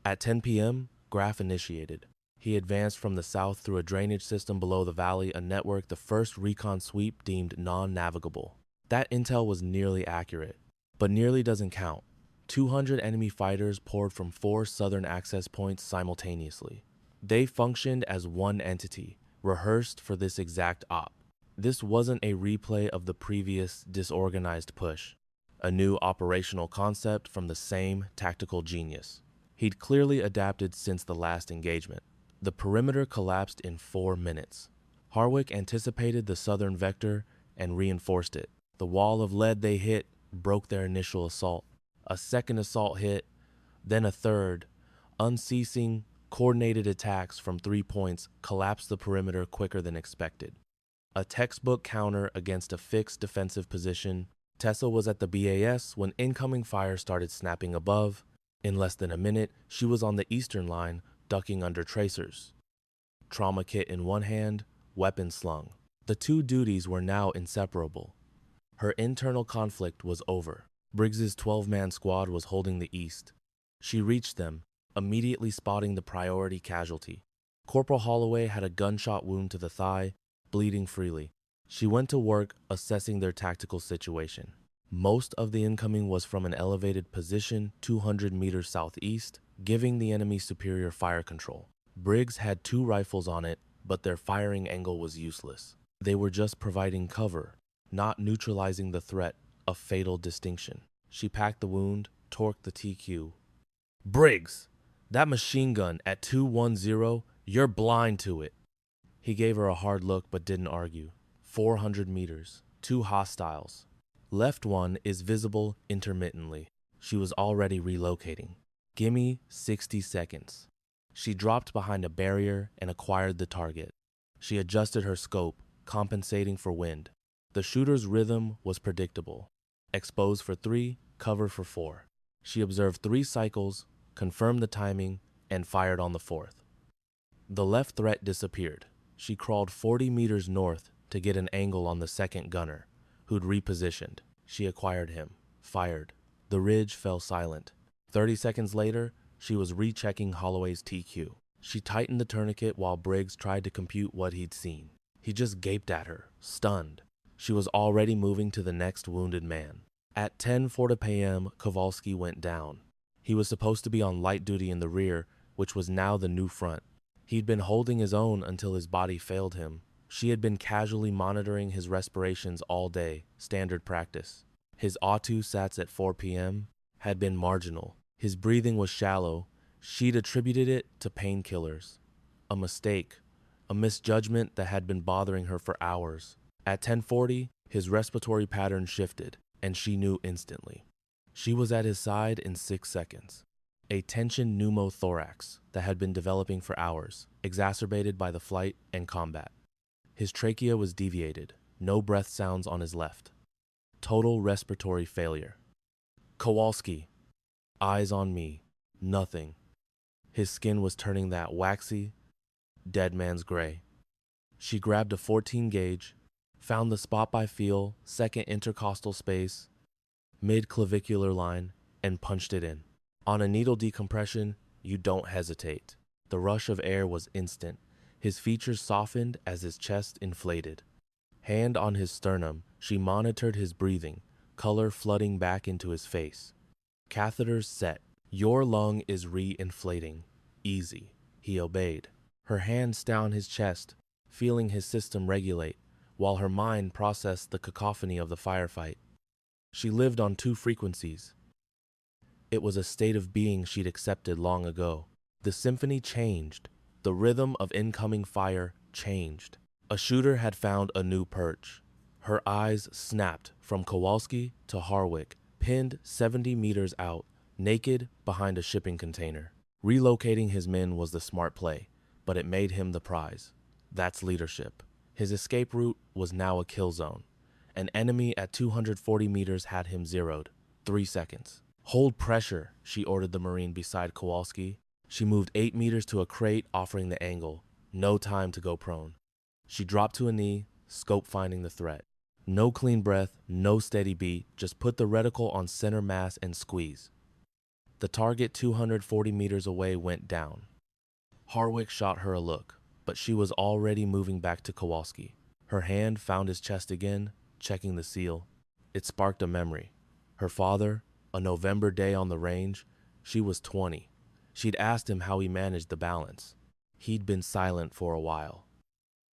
At 10 p.m., Graf initiated. He advanced from the south through a drainage system below the valley, a network the first recon sweep deemed non-navigable. That intel was nearly accurate, but nearly doesn't count. 200 enemy fighters poured from 4 southern access points simultaneously. They functioned as one entity, rehearsed for this exact op. This wasn't a replay of the previous disorganized push, a new operational concept from the same tactical genius. He'd clearly adapted since the last engagement. The perimeter collapsed in 4 minutes. Harwick anticipated the southern vector and reinforced it. The wall of lead they hit broke their initial assault. A second assault hit, then a third. Unceasing, coordinated attacks from 3 points collapsed the perimeter quicker than expected. A textbook counter against a fixed defensive position. Tessa was at the BAS when incoming fire started snapping above. In less than a minute, she was on the eastern line, ducking under tracers. Trauma kit in one hand, weapon slung. The two duties were now inseparable. Her internal conflict was over. Briggs's 12-man squad was holding the east. She reached them, immediately spotting the priority casualty. Corporal Holloway had a gunshot wound to the thigh, bleeding freely. She went to work assessing their tactical situation. Most of the incoming was from an elevated position 200 meters southeast, giving the enemy superior fire control. Briggs had 2 rifles on it, but their firing angle was useless. They were just providing cover, not neutralizing the threat, a fatal distinction. She packed the wound, torqued the TQ. "Briggs, that machine gun at 210, you're blind to it." He gave her a hard look but didn't argue. 400 meters, 2 hostiles. Left one is visible intermittently. She was already relocating. "Gimme 60 seconds. She dropped behind a barrier and acquired the target. She adjusted her scope, compensating for wind. The shooter's rhythm was predictable. Expose for 3, cover for 4. She observed 3 cycles, confirmed the timing, and fired on the 4th. The left threat disappeared. She crawled 40 meters north to get an angle on the second gunner, who'd repositioned. She acquired him, fired. The ridge fell silent. 30 seconds later, she was rechecking Holloway's TQ. She tightened the tourniquet while Briggs tried to compute what he'd seen. He just gaped at her, stunned. She was already moving to the next wounded man. At 10:40 p.m., Kowalski went down. He was supposed to be on light duty in the rear, which was now the new front. He'd been holding his own until his body failed him. She had been casually monitoring his respirations all day, standard practice. His O2 sats at 4 p.m. had been marginal. His breathing was shallow. She'd attributed it to painkillers. A mistake, a misjudgment that had been bothering her for hours. At 10:40, his respiratory pattern shifted, and she knew instantly. She was at his side in 6 seconds. A tension pneumothorax that had been developing for hours, exacerbated by the flight and combat. His trachea was deviated, no breath sounds on his left. Total respiratory failure. Kowalski. Eyes on me. Nothing. His skin was turning that waxy, dead man's gray. She grabbed a 14 gauge, found the spot by feel, second intercostal space, mid-clavicular line, and punched it in. On a needle decompression, you don't hesitate. The rush of air was instant. His features softened as his chest inflated. Hand on his sternum, she monitored his breathing, color flooding back into his face. Catheters set. "Your lung is re-inflating. Easy." He obeyed. Her hands down his chest, feeling his system regulate, while her mind processed the cacophony of the firefight. She lived on 2 frequencies. It was a state of being she'd accepted long ago. The symphony changed. The rhythm of incoming fire changed. A shooter had found a new perch. Her eyes snapped from Kowalski to Harwick, pinned 70 meters out, naked behind a shipping container. Relocating his men was the smart play, but it made him the prize. That's leadership. His escape route was now a kill zone. An enemy at 240 meters had him zeroed. 3 seconds. "Hold pressure," she ordered the Marine beside Kowalski. She moved 8 meters to a crate offering the angle. No time to go prone. She dropped to a knee, scope finding the threat. No clean breath, no steady beat, just put the reticle on center mass and squeeze. The target 240 meters away went down. Harwick shot her a look, but she was already moving back to Kowalski. Her hand found his chest again, checking the seal. It sparked a memory. Her father, a November day on the range, she was 20. She'd asked him how he managed the balance. He'd been silent for a while.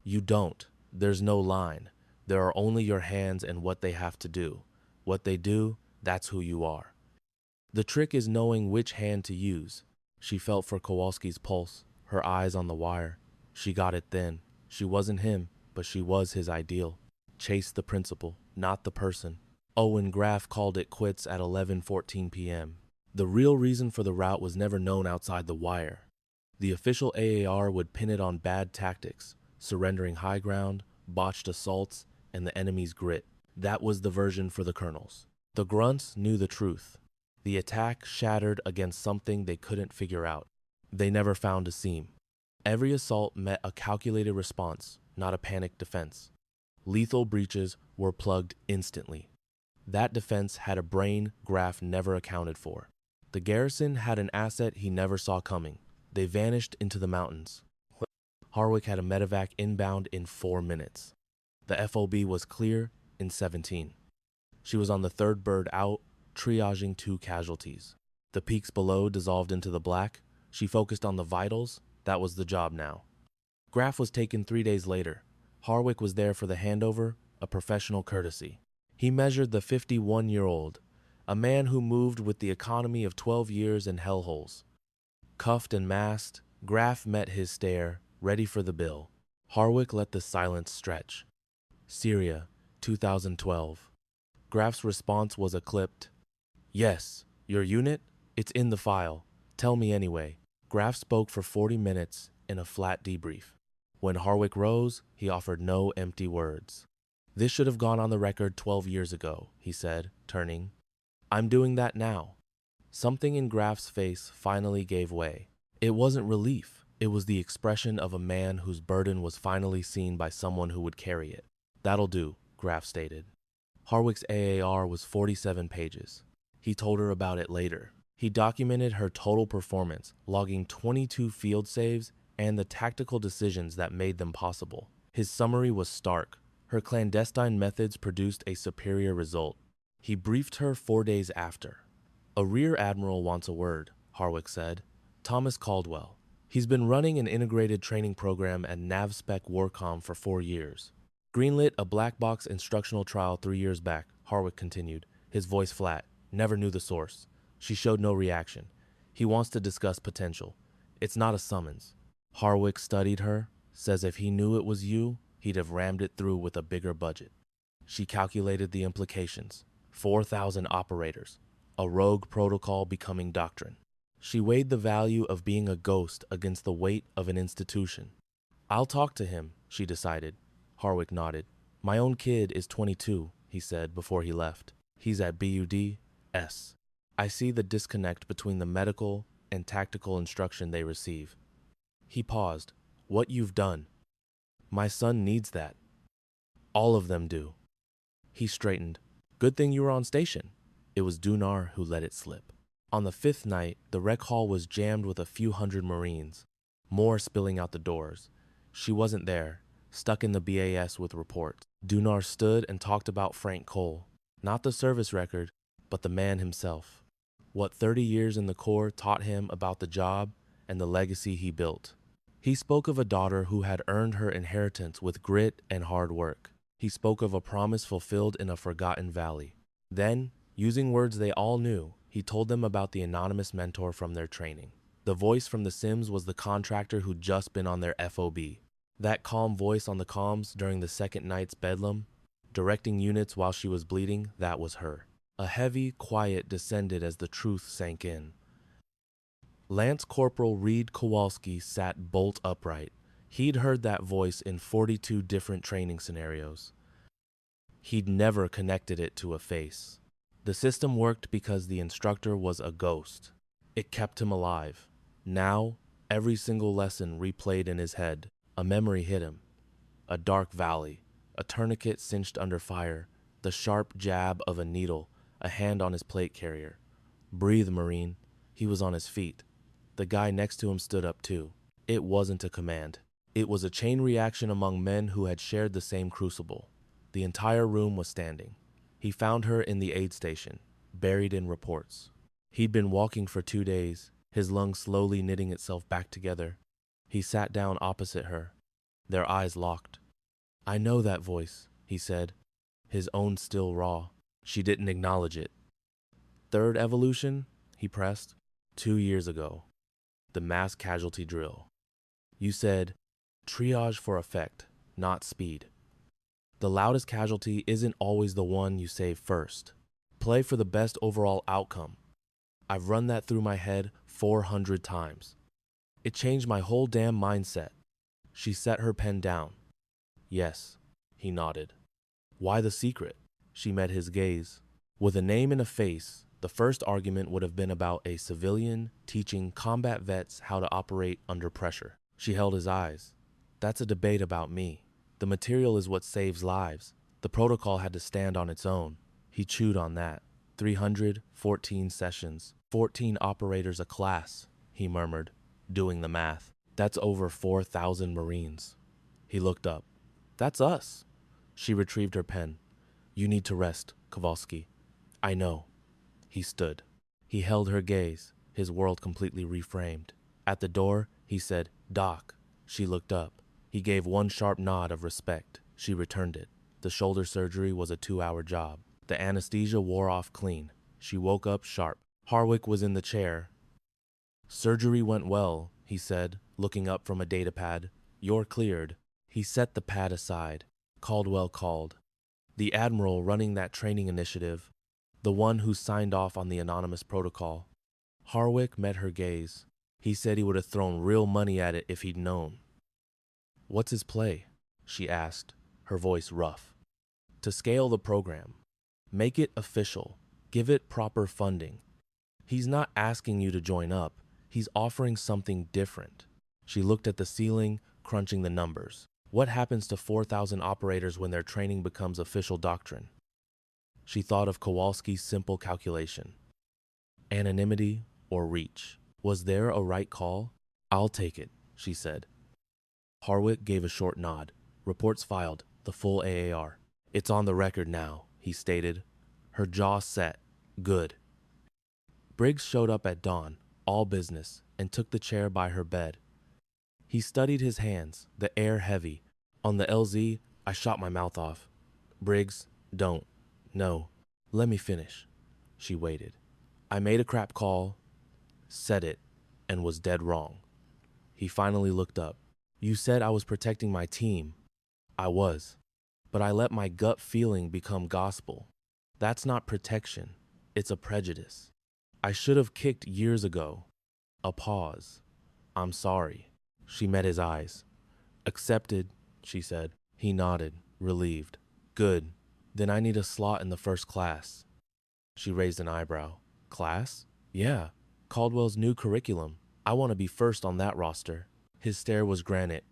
"You don't. There's no line. There are only your hands and what they have to do. What they do, that's who you are. The trick is knowing which hand to use." She felt for Kowalski's pulse, her eyes on the wire. She got it then. She wasn't him, but she was his ideal. Chase the principle, not the person. Owen Graff called it quits at 11:14 p.m. The real reason for the rout was never known outside the wire. The official AAR would pin it on bad tactics, surrendering high ground, botched assaults, and the enemy's grit. That was the version for the colonels. The grunts knew the truth. The attack shattered against something they couldn't figure out. They never found a seam. Every assault met a calculated response, not a panicked defense. Lethal breaches were plugged instantly. That defense had a brain Graff never accounted for. The garrison had an asset he never saw coming. They vanished into the mountains. Harwick had a medevac inbound in 4 minutes. The FOB was clear in 17. She was on the third bird out, triaging 2 casualties. The peaks below dissolved into the black. She focused on the vitals. That was the job now. Graff was taken 3 days later. Harwick was there for the handover, a professional courtesy. He measured the 51-year-old, a man who moved with the economy of 12 years in hellholes. Cuffed and masked, Graff met his stare, ready for the bill. Harwick let the silence stretch. Syria, 2012. Graff's response was a clipped, "Yes, your unit? It's in the file. Tell me anyway." Graff spoke for 40 minutes in a flat debrief. When Harwick rose, he offered no empty words. "This should have gone on the record 12 years ago," he said, turning. "I'm doing that now." Something in Graff's face finally gave way. It wasn't relief. It was the expression of a man whose burden was finally seen by someone who would carry it. "That'll do," Graff stated. Harwick's AAR was 47 pages. He told her about it later. He documented her total performance, logging 22 field saves and the tactical decisions that made them possible. His summary was stark. Her clandestine methods produced a superior result. He briefed her 4 days after. "A rear admiral wants a word," Harwick said. "Thomas Caldwell. He's been running an integrated training program at NavSpec Warcom for 4 years. Greenlit a black box instructional trial 3 years back," Harwick continued, his voice flat. "Never knew the source." She showed no reaction. "He wants to discuss potential. It's not a summons." Harwick studied her, says if he knew it was you, he'd have rammed it through with a bigger budget. She calculated the implications. 4,000 operators. A rogue protocol becoming doctrine. She weighed the value of being a ghost against the weight of an institution. "I'll talk to him," she decided. Harwick nodded. "My own kid is 22, he said before he left. He's at BUD-S. I see the disconnect between the medical and tactical instruction they receive." He paused. "What you've done. My son needs that. All of them do." He straightened. "Good thing you were on station." It was Dunar who let it slip. On the 5th night, the rec hall was jammed with a few hundred Marines, more spilling out the doors. She wasn't there, stuck in the BAS with reports. Dunar stood and talked about Frank Cole. Not the service record, but the man himself. What 30 years in the Corps taught him about the job and the legacy he built. He spoke of a daughter who had earned her inheritance with grit and hard work. He spoke of a promise fulfilled in a forgotten valley. Then, using words they all knew, he told them about the anonymous mentor from their training. The voice from the Sims was the contractor who'd just been on their FOB. That calm voice on the comms during the second night's bedlam, directing units while she was bleeding, that was her. A heavy quiet descended as the truth sank in. Lance Corporal Reed Kowalski sat bolt upright. He'd heard that voice in 42 different training scenarios. He'd never connected it to a face. The system worked because the instructor was a ghost. It kept him alive. Now, every single lesson replayed in his head. A memory hit him. A dark valley, a tourniquet cinched under fire, the sharp jab of a needle, a hand on his plate carrier. "Breathe, Marine." He was on his feet. The guy next to him stood up too. It wasn't a command. It was a chain reaction among men who had shared the same crucible. The entire room was standing. He found her in the aid station, buried in reports. He'd been walking for 2 days, his lungs slowly knitting itself back together. He sat down opposite her. Their eyes locked. "I know that voice," he said, his own still raw. She didn't acknowledge it. "Third evolution?" he pressed. 2 years ago. The mass casualty drill. You said, triage for effect, not speed. The loudest casualty isn't always the one you save first. Play for the best overall outcome. I've run that through my head 400 times. It changed my whole damn mindset. She set her pen down. Yes, he nodded. Why the secret? She met his gaze. With a name and a face, the first argument would have been about a civilian teaching combat vets how to operate under pressure. She held his eyes. That's a debate about me. The material is what saves lives. The protocol had to stand on its own. He chewed on that. 314 sessions, 14 operators a class, he murmured, doing the math. That's over 4,000 Marines. He looked up. That's us. She retrieved her pen. You need to rest, Kowalski. I know. He stood. He held her gaze, his world completely reframed. At the door, he said, Doc. She looked up. He gave one sharp nod of respect. She returned it. The shoulder surgery was a 2-hour job. The anesthesia wore off clean. She woke up sharp. Harwick was in the chair. Surgery went well, he said, looking up from a data pad. You're cleared. He set the pad aside. Caldwell called. The admiral running that training initiative, the one who signed off on the anonymous protocol. Harwick met her gaze. He said he would have thrown real money at it if he'd known. What's his play? She asked, her voice rough. To scale the program. Make it official. Give it proper funding. He's not asking you to join up. He's offering something different. She looked at the ceiling, crunching the numbers. What happens to 4,000 operators when their training becomes official doctrine? She thought of Kowalski's simple calculation. Anonymity or reach. Was there a right call? I'll take it, she said. Harwick gave a short nod. Reports filed, the full AAR. It's on the record now, he stated. Her jaw set. Good. Briggs showed up at dawn, all business, and took the chair by her bed. He studied his hands, the air heavy. On the LZ, I shot my mouth off. Briggs, don't. No. Let me finish. She waited. I made a crap call, said it, and was dead wrong. He finally looked up. You said I was protecting my team. I was. But I let my gut feeling become gospel. That's not protection. It's a prejudice. I should have kicked years ago. A pause. I'm sorry. She met his eyes. Accepted, she said. He nodded, relieved. Good. Then I need a slot in the first class. She raised an eyebrow. Class? Yeah. Caldwell's new curriculum. I want to be first on that roster. His stare was granite.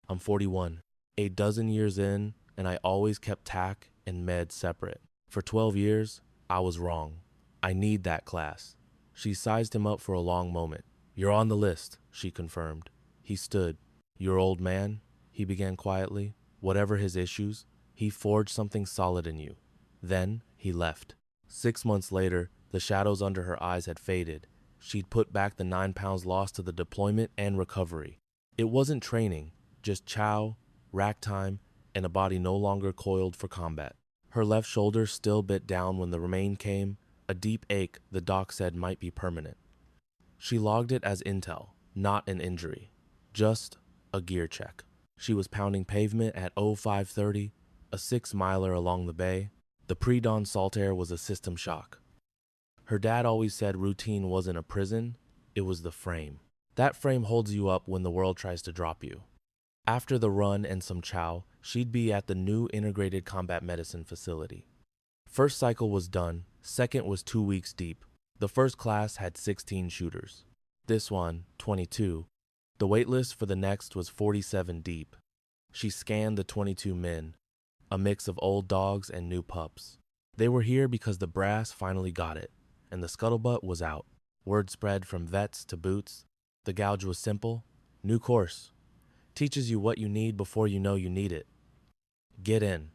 I'm 41. 12 years in, and I always kept TAC and med separate. For 12 years, I was wrong. I need that class. She sized him up for a long moment. You're on the list, she confirmed. He stood. Your old man, he began quietly. Whatever his issues, he forged something solid in you. Then he left. 6 months later, the shadows under her eyes had faded. She'd put back the 9 pounds lost to the deployment and recovery. It wasn't training, just chow, rack time, and a body no longer coiled for combat. Her left shoulder still bit down when the remain came, a deep ache the doc said might be permanent. She logged it as intel, not an injury, just a gear check. She was pounding pavement at 0530, a 6-miler along the bay. The pre-dawn salt air was a system shock. Her dad always said routine wasn't a prison, it was the frame. That frame holds you up when the world tries to drop you. After the run and some chow, she'd be at the new integrated combat medicine facility. First cycle was done, second was 2 weeks deep. The first class had 16 shooters. This one, 22. The waitlist for the next was 47 deep. She scanned the 22 men, a mix of old dogs and new pups. They were here because the brass finally got it, and the scuttlebutt was out. Word spread from vets to boots. The gouge was simple. New course. Teaches you what you need before you know you need it. Get in.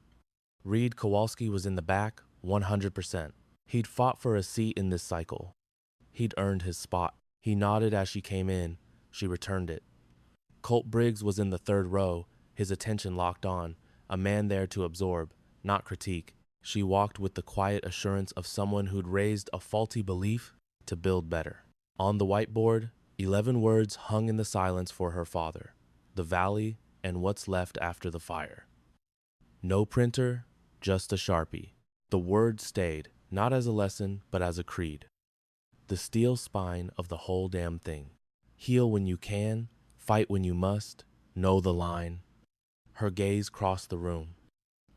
Reed Kowalski was in the back, 100%. He'd fought for a seat in this cycle. He'd earned his spot. He nodded as she came in. She returned it. Colt Briggs was in the third row, his attention locked on, a man there to absorb, not critique. She walked with the quiet assurance of someone who'd raised a faulty belief to build better. On the whiteboard, 11 words hung in the silence for her father. the valley, and what's left after the fire. No printer, just a Sharpie. The word stayed, not as a lesson, but as a creed. The steel spine of the whole damn thing. Heal when you can, fight when you must, know the line. Her gaze crossed the room.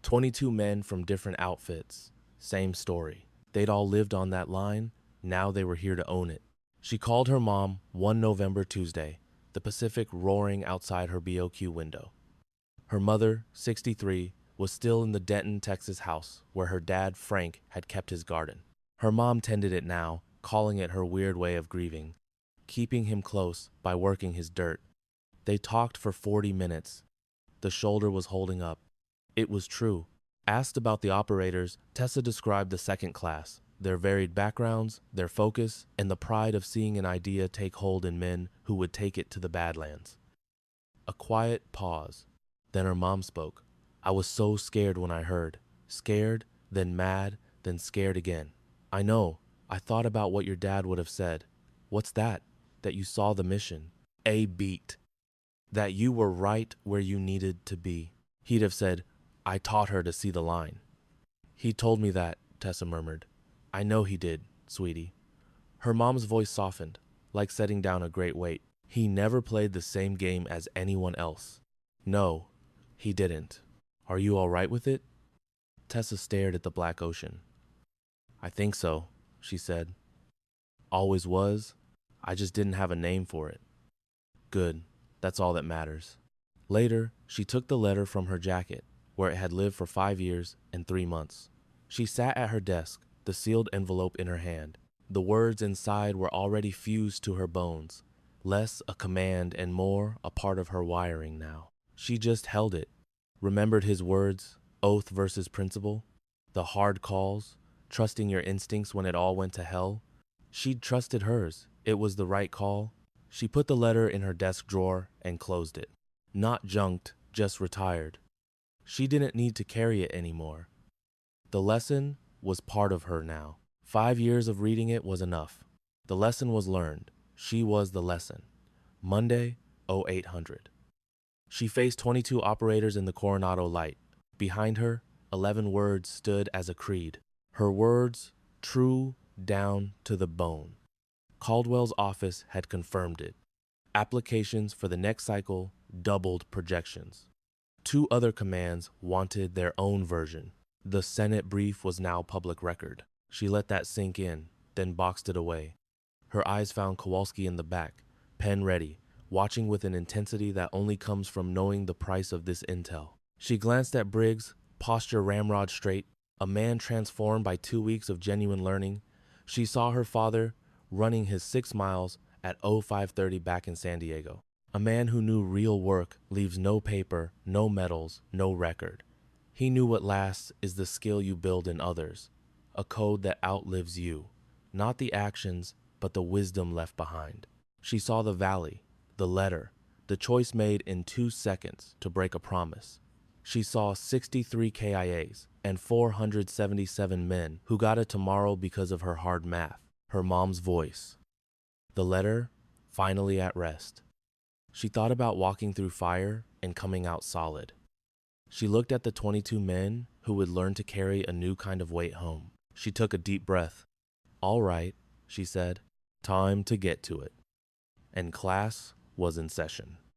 22 men from different outfits, same story. They'd all lived on that line, now they were here to own it. She called her mom one November Tuesday, the Pacific roaring outside her BOQ window. Her mother, 63, was still in the Denton, Texas house where her dad, Frank, had kept his garden. Her mom tended it now, calling it her weird way of grieving, keeping him close by working his dirt. They talked for 40 minutes. The shoulder was holding up. It was true. Asked about the operators, Tessa described the second class, their varied backgrounds, their focus, and the pride of seeing an idea take hold in men who would take it to the Badlands. A quiet pause. Then her mom spoke. I was so scared when I heard. Scared, then mad, then scared again. I know. I thought about what your dad would have said. What's that? That you saw the mission. A beat. That you were right where you needed to be. He'd have said, I taught her to see the line. He told me that, Tessa murmured. I know he did, sweetie. Her mom's voice softened, like setting down a great weight. He never played the same game as anyone else. No, he didn't. Are you all right with it? Tessa stared at the black ocean. I think so, she said. Always was. I just didn't have a name for it. Good. That's all that matters. Later, she took the letter from her jacket, where it had lived for 5 years and 3 months. She sat at her desk, the sealed envelope in her hand. The words inside were already fused to her bones, less a command and more a part of her wiring now. She just held it, remembered his words, oath versus principle, the hard calls, trusting your instincts when it all went to hell. She'd trusted hers. It was the right call. She put the letter in her desk drawer and closed it. Not junked, just retired. She didn't need to carry it anymore. The lesson was part of her now. 5 years of reading it was enough. The lesson was learned. She was the lesson. Monday, 0800. She faced 22 operators in the Coronado light. Behind her, 11 words stood as a creed. Her words, true down to the bone. Caldwell's office had confirmed it. Applications for the next cycle doubled projections. 2 other commands wanted their own version. The Senate brief was now public record. She let that sink in, then boxed it away. Her eyes found Kowalski in the back, pen ready, watching with an intensity that only comes from knowing the price of this intel. She glanced at Briggs, posture ramrod straight, a man transformed by 2 weeks of genuine learning. She saw her father running his 6 miles at 0530 back in San Diego. A man who knew real work leaves no paper, no medals, no record. He knew what lasts is the skill you build in others, a code that outlives you, not the actions, but the wisdom left behind. She saw the valley, the letter, the choice made in 2 seconds to break a promise. She saw 63 KIAs and 477 men who got a tomorrow because of her hard math, her mom's voice. The letter, finally at rest. She thought about walking through fire and coming out solid. She looked at the 22 men who would learn to carry a new kind of weight home. She took a deep breath. All right, she said, time to get to it. And class was in session.